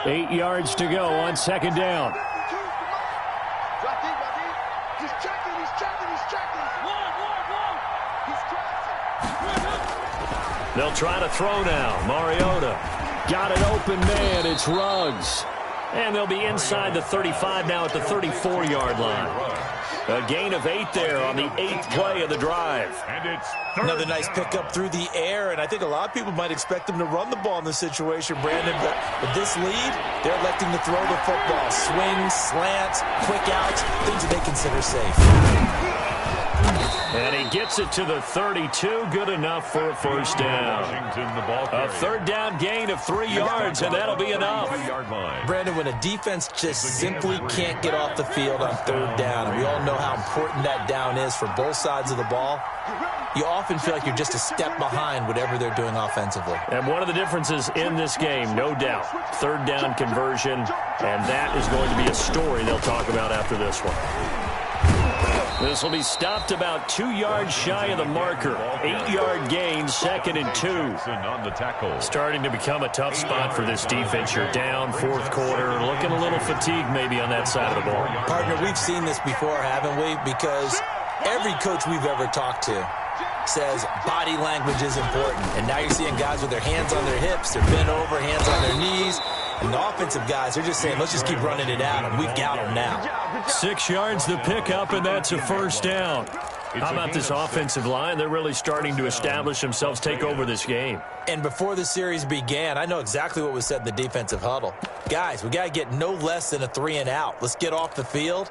Eight yards to go on 2nd down. They'll try to throw now. Mariota got an open man. It's Ruggs. And they'll be inside the 35 now at the 34-yard line. A gain of 8 there on the 8th play of the drive. And it's another nice pickup through the air, and I think a lot of people might expect them to run the ball in this situation, Brandon, but with this lead, they're electing to throw the football. Swings, slants, quick outs, things that they consider safe. And he gets it to the 32. Good enough for a first down. A 3rd down gain of 3 yards, and that'll be enough. Brandon, when a defense just simply can't get off the field on 3rd down, and we all know how important that down is for both sides of the ball, you often feel like you're just a step behind whatever they're doing offensively. And one of the differences in this game, no doubt, 3rd down conversion, and that is going to be a story they'll talk about after this one. This will be stopped about 2 yards shy of the marker. 8-yard gain, 2nd and 2. Starting to become a tough spot for this defense. You're down, 4th quarter, looking a little fatigued maybe on that side of the ball. Partner, we've seen this before, haven't we? Because every coach we've ever talked to says body language is important. And now you're seeing guys with their hands on their hips, they're bent over, hands on their knees. And the offensive guys, they're just saying, let's just keep running it out, and we've got them now. 6 yards to pick up, and that's a first down. How about this offensive line? They're really starting to establish themselves, take over this game. And before the series began, I know exactly what was said in the defensive huddle. Guys, we got to get no less than a 3 and out. Let's get off the field.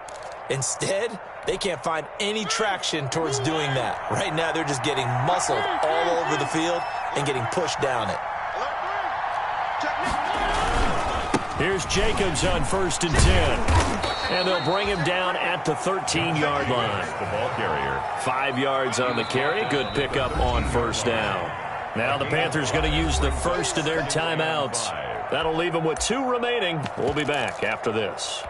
Instead, they can't find any traction towards doing that. Right now, they're just getting muscled all over the field and getting pushed down it. Here's Jacobs on 1st and 10. And they'll bring him down at the 13-yard line. The ball carrier. 5 yards on the carry. Good pickup on 1st down. Now the Panthers going to use the first of their timeouts. That'll leave them with 2 remaining. We'll be back after this.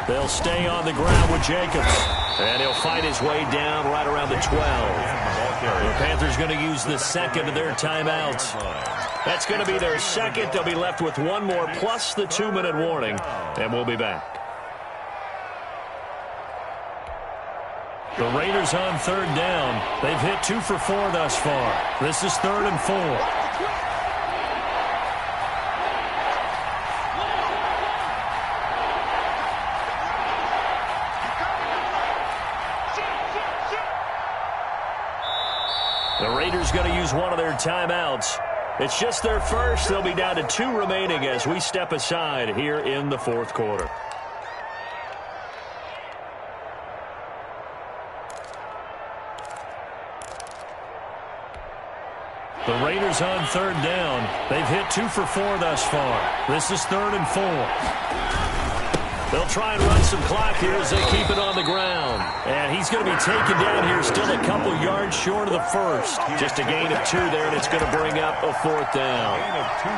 They'll stay on the ground with Jacobs. And he'll fight his way down right around the 12. The Panthers going to use the 2nd of their timeouts. That's going to be their 2nd. They'll be left with 1 more plus the 2-minute warning. And we'll be back. The Raiders on 3rd down. They've hit 2 for 4 thus far. This is 3rd and 4. The Raiders going to use one of their timeouts. It's just their first. They'll be down to 2 remaining as we step aside here in the 4th quarter. The Raiders on 3rd down. They've hit 2 for 4 thus far. This is 3rd and 4. They'll try and run some clock here as they keep it on the ground. And he's going to be taken down here still a couple yards short of the first. Just a gain of 2 there, and it's going to bring up a 4th down.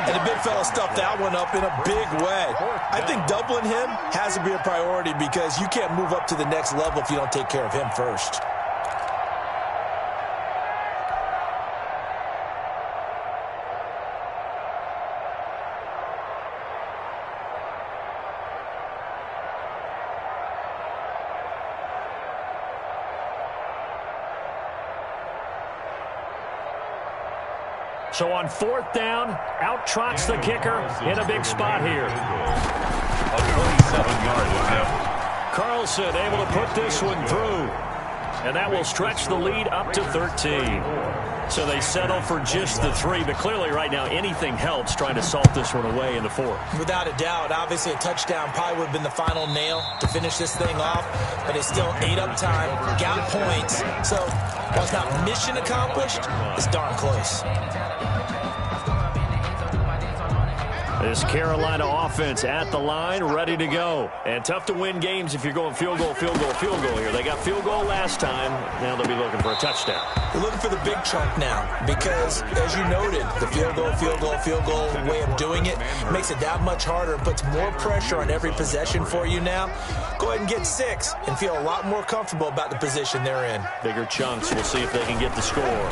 And the big fella stuffed that one up in a big way. I think doubling him has to be a priority because you can't move up to the next level if you don't take care of him first. So on 4th down, out trots the kicker in a big spot here. A 27-yard attempt. Carlson able to put this one through. And that will stretch the lead up to 13. So they settle for just the 3. But clearly right now anything helps trying to salt this one away in the 4th. Without a doubt, obviously a touchdown probably would have been the final nail to finish this thing off. But it's still ate up time, got points. So while it's not mission accomplished, it's darn close. This Carolina offense at the line, ready to go. And tough to win games if you're going field goal, field goal, field goal here. They got field goal last time. Now they'll be looking for a touchdown. They're looking for the big chunk now because, as you noted, the field goal way of doing it makes it that much harder and puts more pressure on every possession for you now. Go ahead and get 6 and feel a lot more comfortable about the position they're in. Bigger chunks. We'll see if they can get the score.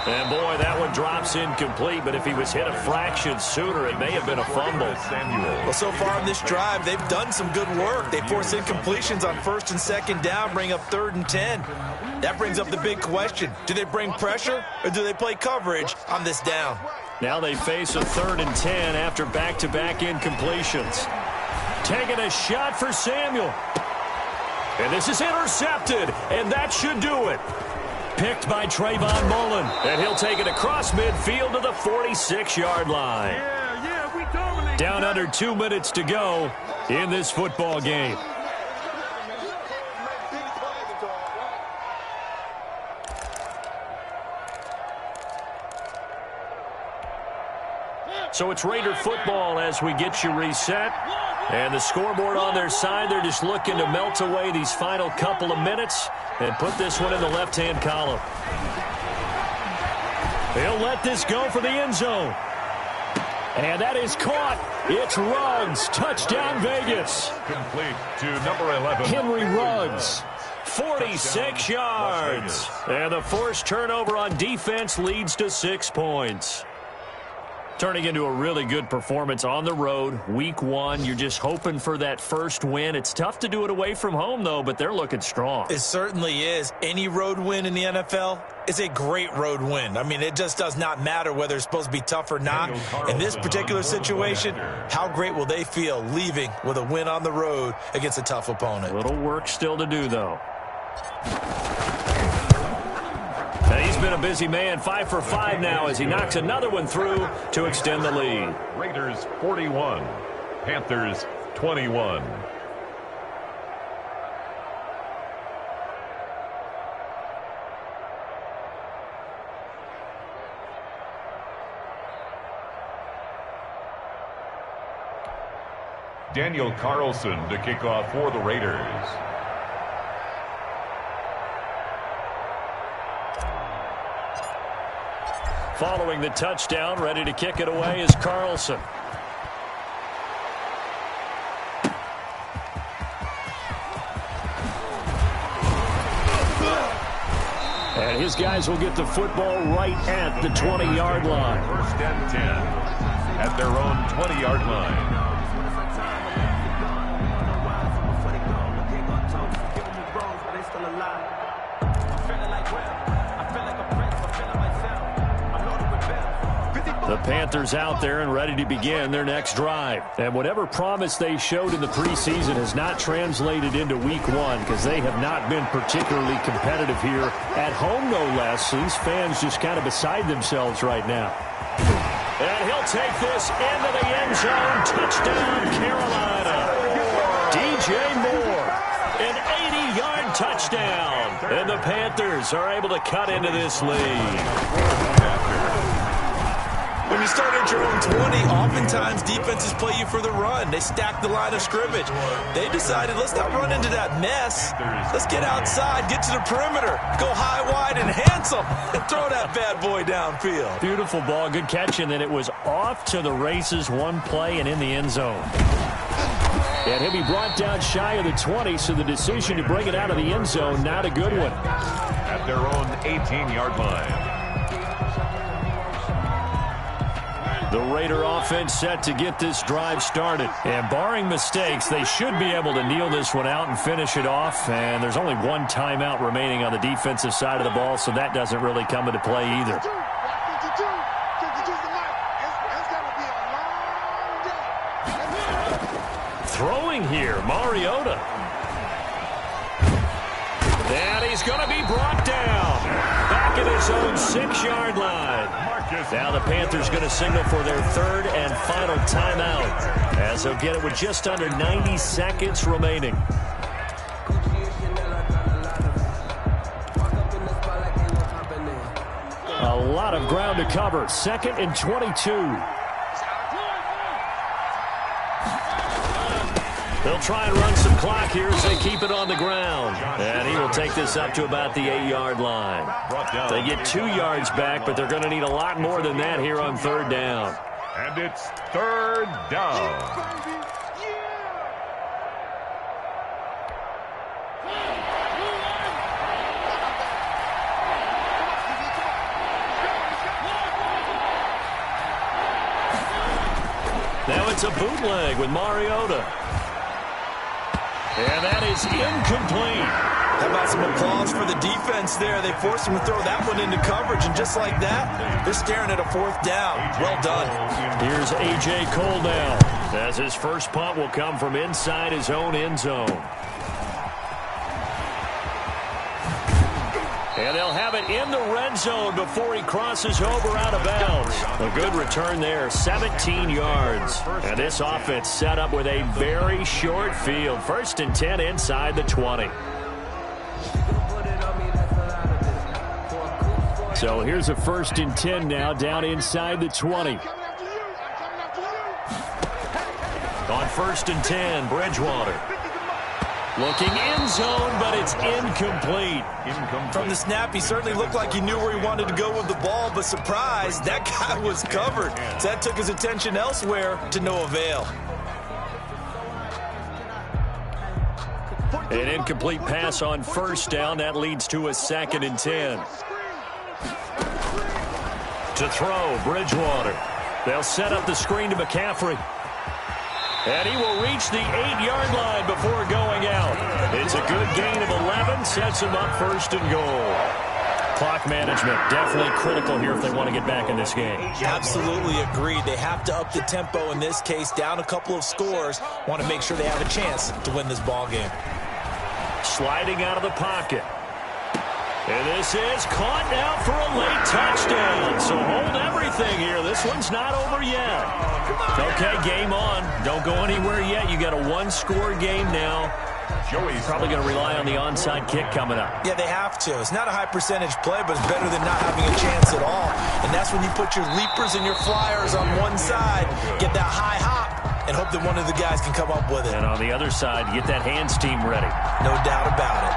And, boy, that one drops incomplete, but if he was hit a fraction sooner, it may have been a fumble. Well, so far in this drive, they've done some good work. They force incompletions on 1st and 2nd down, bring up 3rd and 10. That brings up the big question. Do they bring pressure or do they play coverage on this down? Now they face a 3rd and 10 after back-to-back incompletions. Taking a shot for Samuel. And this is intercepted, and that should do it. Picked by Trayvon Mullen, and he'll take it across midfield to the 46-yard line. Down under 2 minutes to go in this football game. So it's Raider football as we get you reset. And the scoreboard on their side, they're just looking to melt away these final couple of minutes and put this one in the left-hand column. He'll let this go for the end zone. And that is caught. It's Ruggs. Touchdown, Vegas. Complete to number 11. Henry Ruggs. 46 yards. And the forced turnover on defense leads to 6 points. Turning into a really good performance on the road. Week 1, you're just hoping for that first win. It's tough to do it away from home, though, but they're looking strong. It certainly is. Any road win in the NFL is a great road win. I mean, it just does not matter whether it's supposed to be tough or not. In this particular situation, how great will they feel leaving with a win on the road against a tough opponent? A little work still to do, though. He's been a busy man, 5 for 5 now as he knocks another one through to extend the lead. Raiders 41, Panthers 21. Daniel Carlson to kick off for the Raiders. Following the touchdown, ready to kick it away is Carlson. And his guys will get the football right at the 20-yard line. 1st and 10 at their own 20-yard line. The Panthers out there and ready to begin their next drive. And whatever promise they showed in the preseason has not translated into week 1 because they have not been particularly competitive here at home, no less. So these fans just kind of beside themselves right now. And he'll take this into the end zone. Touchdown, Carolina. DJ Moore, an 80-yard touchdown. And the Panthers are able to cut into this lead. When you start at your own 20, oftentimes defenses play you for the run. They stack the line of scrimmage. They decided, let's not run into that mess. Let's get outside, get to the perimeter, go high, wide, and handsome, and throw that bad boy downfield. Beautiful ball, good catch, and then it was off to the races, one play, and in the end zone. And he'll be brought down shy of the 20, so the decision to bring it out of the end zone, not a good one. At their own 18-yard line. The Raider offense set to get this drive started. And barring mistakes, they should be able to kneel this one out and finish it off. And there's only one timeout remaining on the defensive side of the ball, so that doesn't really come into play either. Throwing here, Mariota. And he's going to be brought down. Back at his own 6-yard line. Now the Panthers going to signal for their third and final timeout, as they'll get it with just under 90 seconds remaining. A lot of ground to cover. 2nd and 22. They'll try and run some clock here as they keep it on the ground. And he will take this up to about the 8-yard line. They get 2 yards back, but they're going to need a lot more than that here on 3rd down. And it's 3rd down. Now it's a bootleg with Mariota. And that is incomplete. How about some applause for the defense there? They forced him to throw that one into coverage, and just like that, they're staring at a 4th down. Well done. Here's A.J. Cole now, as his first punt will come from inside his own end zone. And they'll have it in the red zone before he crosses over out of bounds. A good return there, 17 yards. And this offense set up with a very short field. 1st and 10 inside the 20. So here's a 1st and 10 now down inside the 20. On 1st and 10, Bridgewater. Looking end zone, but it's incomplete. From the snap, he certainly looked like he knew where he wanted to go with the ball, but surprise, that guy was covered. So that took his attention elsewhere to no avail. An incomplete pass on 1st down. That leads to a 2nd and 10. To throw, Bridgewater. They'll set up the screen to McCaffrey. And he will reach the 8-yard line before going out. It's a good gain of 11, sets him up 1st and goal. Clock management definitely critical here if they want to get back in this game. Absolutely agreed. They have to up the tempo in this case, down a couple of scores. Want to make sure they have a chance to win this ball game. Sliding out of the pocket. And this is caught now for a late touchdown. So hold everything here. This one's not over yet. Okay, game on. Don't go anywhere yet. You got a 1-score game now. Joey's probably going to rely on the onside kick coming up. Yeah, they have to. It's not a high percentage play, but it's better than not having a chance at all. And that's when you put your leapers and your flyers on one side, get that high hop, and hope that one of the guys can come up with it. And on the other side, get that hands team ready. No doubt about it.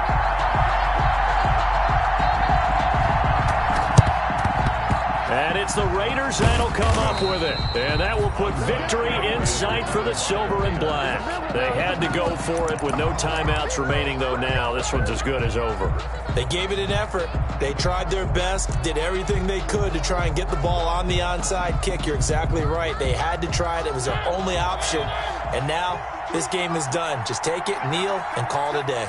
And it's the Raiders that'll come up with it. And that will put victory in sight for the silver and black. They had to go for it with no timeouts remaining, though now. This one's as good as over. They gave it an effort. They tried their best, did everything they could to try and get the ball on the onside kick. You're exactly right. They had to try it. It was their only option. And now this game is done. Just take it, kneel, and call it a day.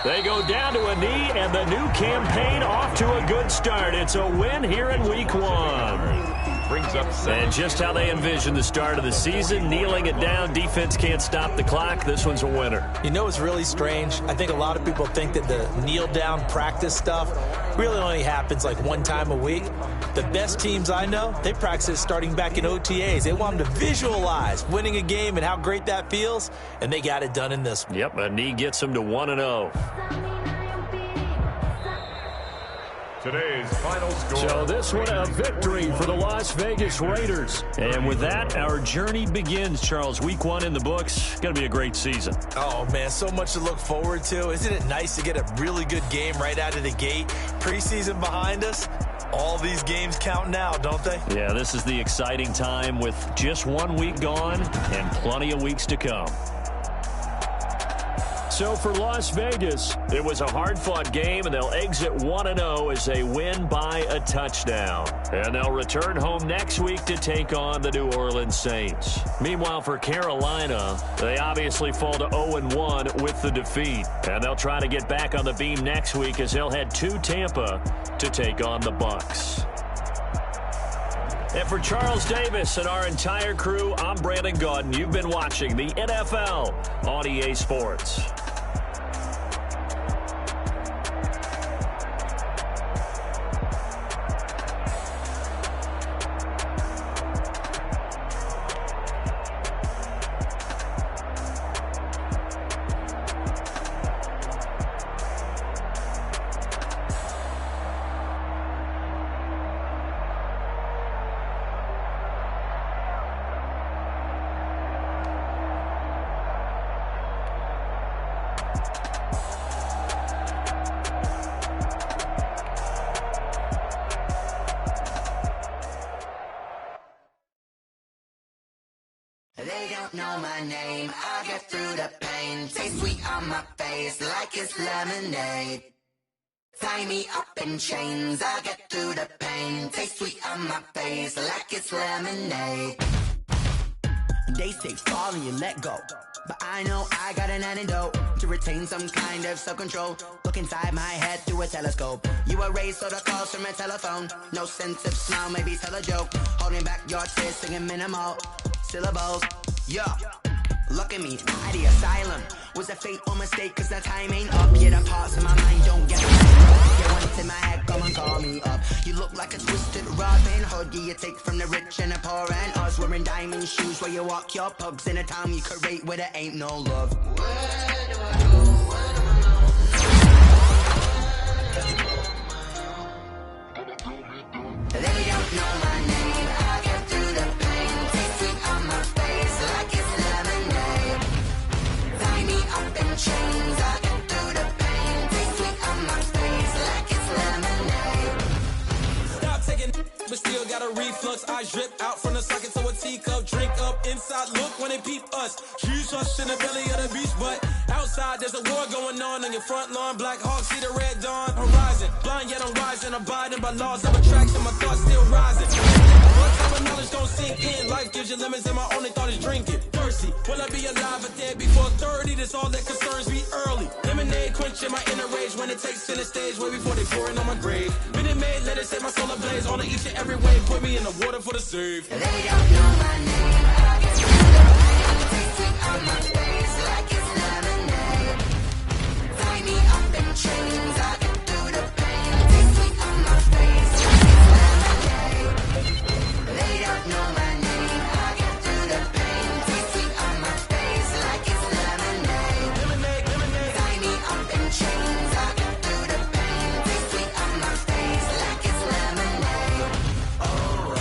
They go down to a knee, and the new campaign off to a good start. It's a win here in Week 1. Brings up 7. And just how they envisioned the start of the season, kneeling it down. Defense can't stop the clock. This one's a winner. You know, it's really strange. I think a lot of people think that the kneel-down practice stuff really only happens like one time a week. The best teams I know, they practice starting back in OTAs. They want them to visualize winning a game and how great that feels, and they got it done in this one. Yep, a knee gets them to 1-0. Today's final score. So this one a victory for the Las Vegas Raiders. And with that, our journey begins, Charles. Week 1 in the books. Going to be a great season. Oh, man, so much to look forward to. Isn't it nice to get a really good game right out of the gate? Preseason behind us. All these games count now, don't they? Yeah, this is the exciting time with just 1 week gone and plenty of weeks to come. So for Las Vegas, it was a hard-fought game, and they'll exit 1-0 as they win by a touchdown. And they'll return home next week to take on the New Orleans Saints. Meanwhile, for Carolina, they obviously fall to 0-1 with the defeat. And they'll try to get back on the beam next week as they'll head to Tampa to take on the Bucs. And for Charles Davis and our entire crew, I'm Brandon Gaudin. You've been watching the NFL on EA Sports. They don't know my name, I get through the pain. Taste sweet on my face like it's lemonade. Tie me up in chains, I get through the pain. Taste sweet on my face like it's lemonade. They say fall and you let go, but I know I got an antidote to retain some kind of self-control. Look inside my head through a telescope. You erase all the calls from a telephone. No sense of smile, maybe tell a joke. Holding back your tears, singing minimal syllables. Yeah, look at me, at the asylum. Was a fate or mistake, cause the time ain't up. Yeah, the parts of my mind don't get me. Yeah, once in my head, come and call me up. You look like a twisted Robin Hood. Yeah, you take from the rich and the poor and us. Wearing diamond shoes where you walk your pugs in a town you create where there ain't no love. Where do I go? Where do I know? They don't know my name. I get through the pain. Taste sweet on my face like it's lemonade. Tie me up in chains. I get through the pain. Taste sweet on my face like it's lemonade. Stop taking, but still got a reflux. I drip out from the socket to a teacup. Drink up inside, look when they peep us. Huge us in the belly of the beach, but outside there's a war going on your front lawn. Black Hawk, see the red dawn horizon. Blind yet I'm rising, abiding by laws of attraction. My thoughts still rising. One time of knowledge don't sink in. Life gives you lemons and my only thought is drinking. Thirsty, will I be alive or dead before 30? That's all that concerns me early. Lemonade quenching my inner rage when it takes center stage way before they pour it on my grave. Minute Maid, let it set my soul ablaze. On each and every way, put me in the water for the save. They don't know my name, I get through the pain. Taste sweet on my face like it's lemonade. Tie me up in chains, I get through the pain. Taste sweet on my face like it's lemonade. They don't know my name, I get through the pain. Taste sweet on my face like it's lemonade. Tie me up in chains, I get through the pain. Taste sweet on my face like it's lemonade. Oh.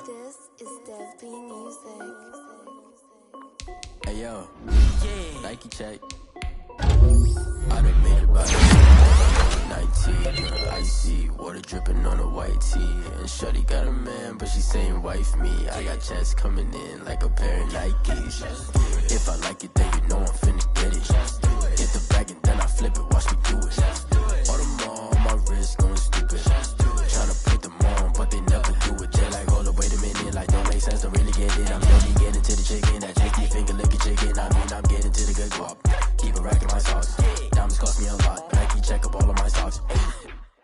This is Dev B Music. Hey yo, Nike check. I done made it by 19, icy, water dripping on a white tee. And shorty got a man, but she saying wife me. I got checks coming in like a pair of Nikes. If I like it, then you know I'm finna get it. Hit the bag and then I flip it, watch me do it. All the more on my wrist going stupid. Tryna put them on, but they never do it. They're like, hold up, wait a minute, like don't make sense, don't really get it. I'm really getting to the chicken, that tasty finger licking chicken. I mean, I'm getting to the good guap. Keep it racking my sauce. Diamonds cost me a lot. Nike check up all of my socks.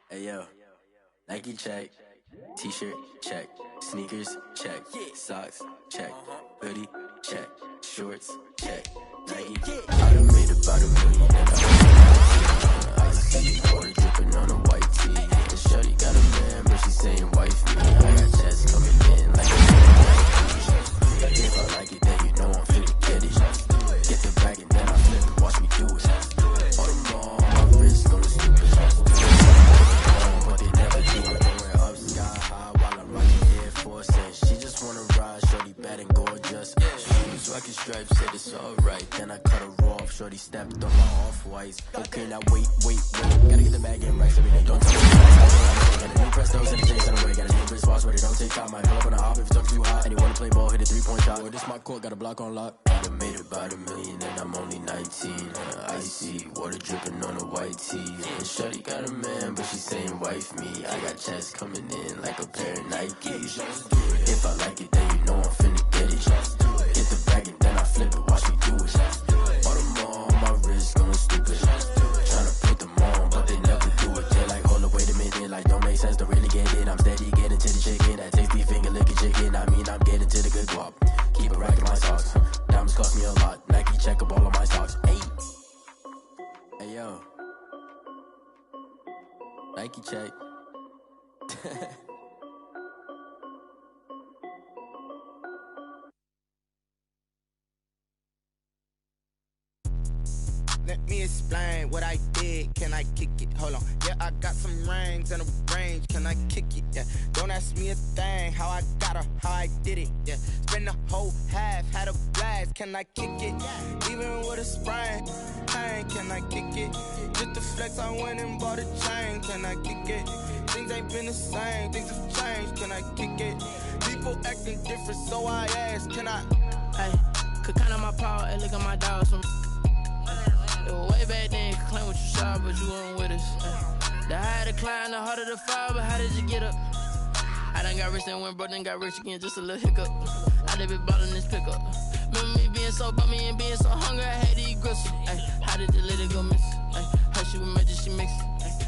Hey yo, Nike check. T-shirt check. Sneakers check. Socks check. Hoodie check. Shorts check. Nike. I done made about $1 million. I see water dripping on a white tee. And shorty got a man, but she saying wife me. I got checks coming in like a if I like it. Okay, now wait. Gotta get the bag in right every day. Don't tell me fast. Got a new Prestos and a J's on the way. Got a new wrist watch, but it don't take time. Might pull up on a hop if it's talking too hot. And you wanna play ball, hit a 3-point shot. Well, this my court, got a block on lock. I done made about $1 million and I'm only 19. Icy, water dripping on a white tee. And shorty got a man, but she saying wife me. I got checks coming in like a pair of Nikes. If I like it, then you know I'm finna get it. Hit the bag and then I flip it, watch me do it. All them all on my wrist going stupid. Tryna put them on, but they never do it. They're like, hold up, wait a minute, like don't make sense to really get it. I'm steady getting to the chicken, that tasty finger licking chicken. I mean, I'm getting to the good guap. Keep it racking my socks. Diamonds cost me a lot. Nike check up all of my stocks. Hey yo, Nike check. Let me explain what I did. Can I kick it? Hold on. Yeah, I got some rings and a range. Can I kick it? Yeah. Don't ask me a thing. How I got her, how I did it. Yeah. Spend the whole half, had a blast. Can I kick it? Even with a sprain. Pain, can I kick it? Just the flex, I went and bought a chain. Can I kick it? Things ain't been the same. Things have changed. Can I kick it? People acting different, so I ask. Can I? Hey, could count on my power and look at my dogs from. Way back then, you could claim what you saw, but you weren't with us. The higher the climb, the harder the fall, but how did you get up? I done got rich and went broke, then got rich again, just a little hiccup. I done been ballin' this pickup. Remember me being so bummy and being so hungry, I had to eat gristle. How did the lady go miss? Her she was magic, she mixed.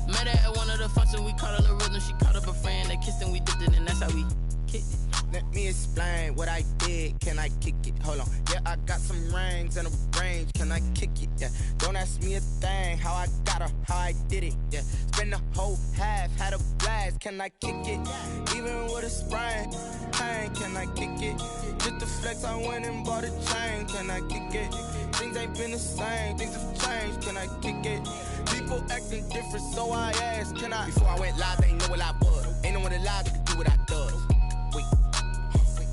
Met her at one of the functions, we caught her the rhythm, she caught up a friend, they kissed and we dipped it, and that's how we kicked it. Let me explain what I did. Can I kick it? Hold on. Yeah, I got some rings and a range. Can I kick it? Yeah. Don't ask me a thing. How I got her, how I did it. Yeah. Spend the whole half, had a blast. Can I kick it? Even with a sprain. Pain, can I kick it? Just the flex, I went and bought a chain. Can I kick it? Things ain't been the same. Things have changed. Can I kick it? People acting different, so I asked. Can I? Before I went live, they ain't know what I was. Ain't no one alive that could do what I does. Wait.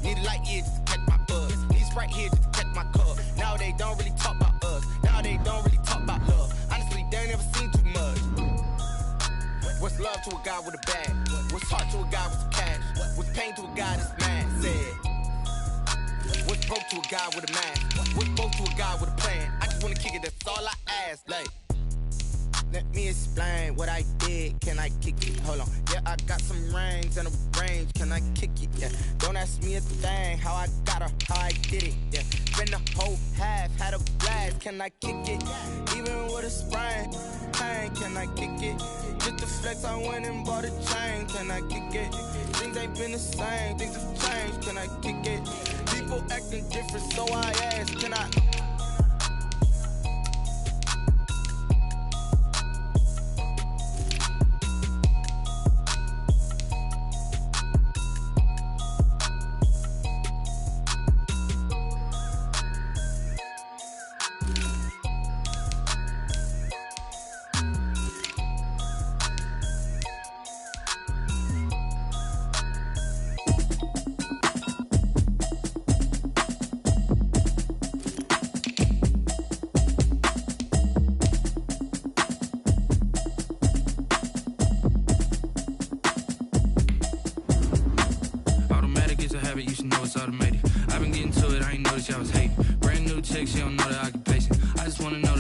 Need a light year just to catch my buzz. Need Sprite here just to catch my cup. Now they don't really talk about us. Now they don't really talk about love. Honestly, they ain't never seen too much. What's love to a guy with a bag? What's heart to a guy with some cash? What's pain to a guy that's mad? Said. What's broke to a guy with a mask? What's broke to a guy with a plan? I just wanna kick it, that's all I ask. Like, let me explain what I did. Can I kick it? Hold on. Yeah, I got some rings and a range. Can I kick it? Yeah. Don't ask me a thing. How I got her, how I did it. Yeah. Spend the whole half, had a blast. Can I kick it? Even with a sprain. Pain, can I kick it? Just the flex, I went and bought a chain. Can I kick it? Things ain't been the same. Things have changed. Can I kick it? People acting different, so I ask. Can I? Automated. I've been getting to it, I ain't noticed y'all was hating. Brand new chick, she don't know the occupation. I just wanna know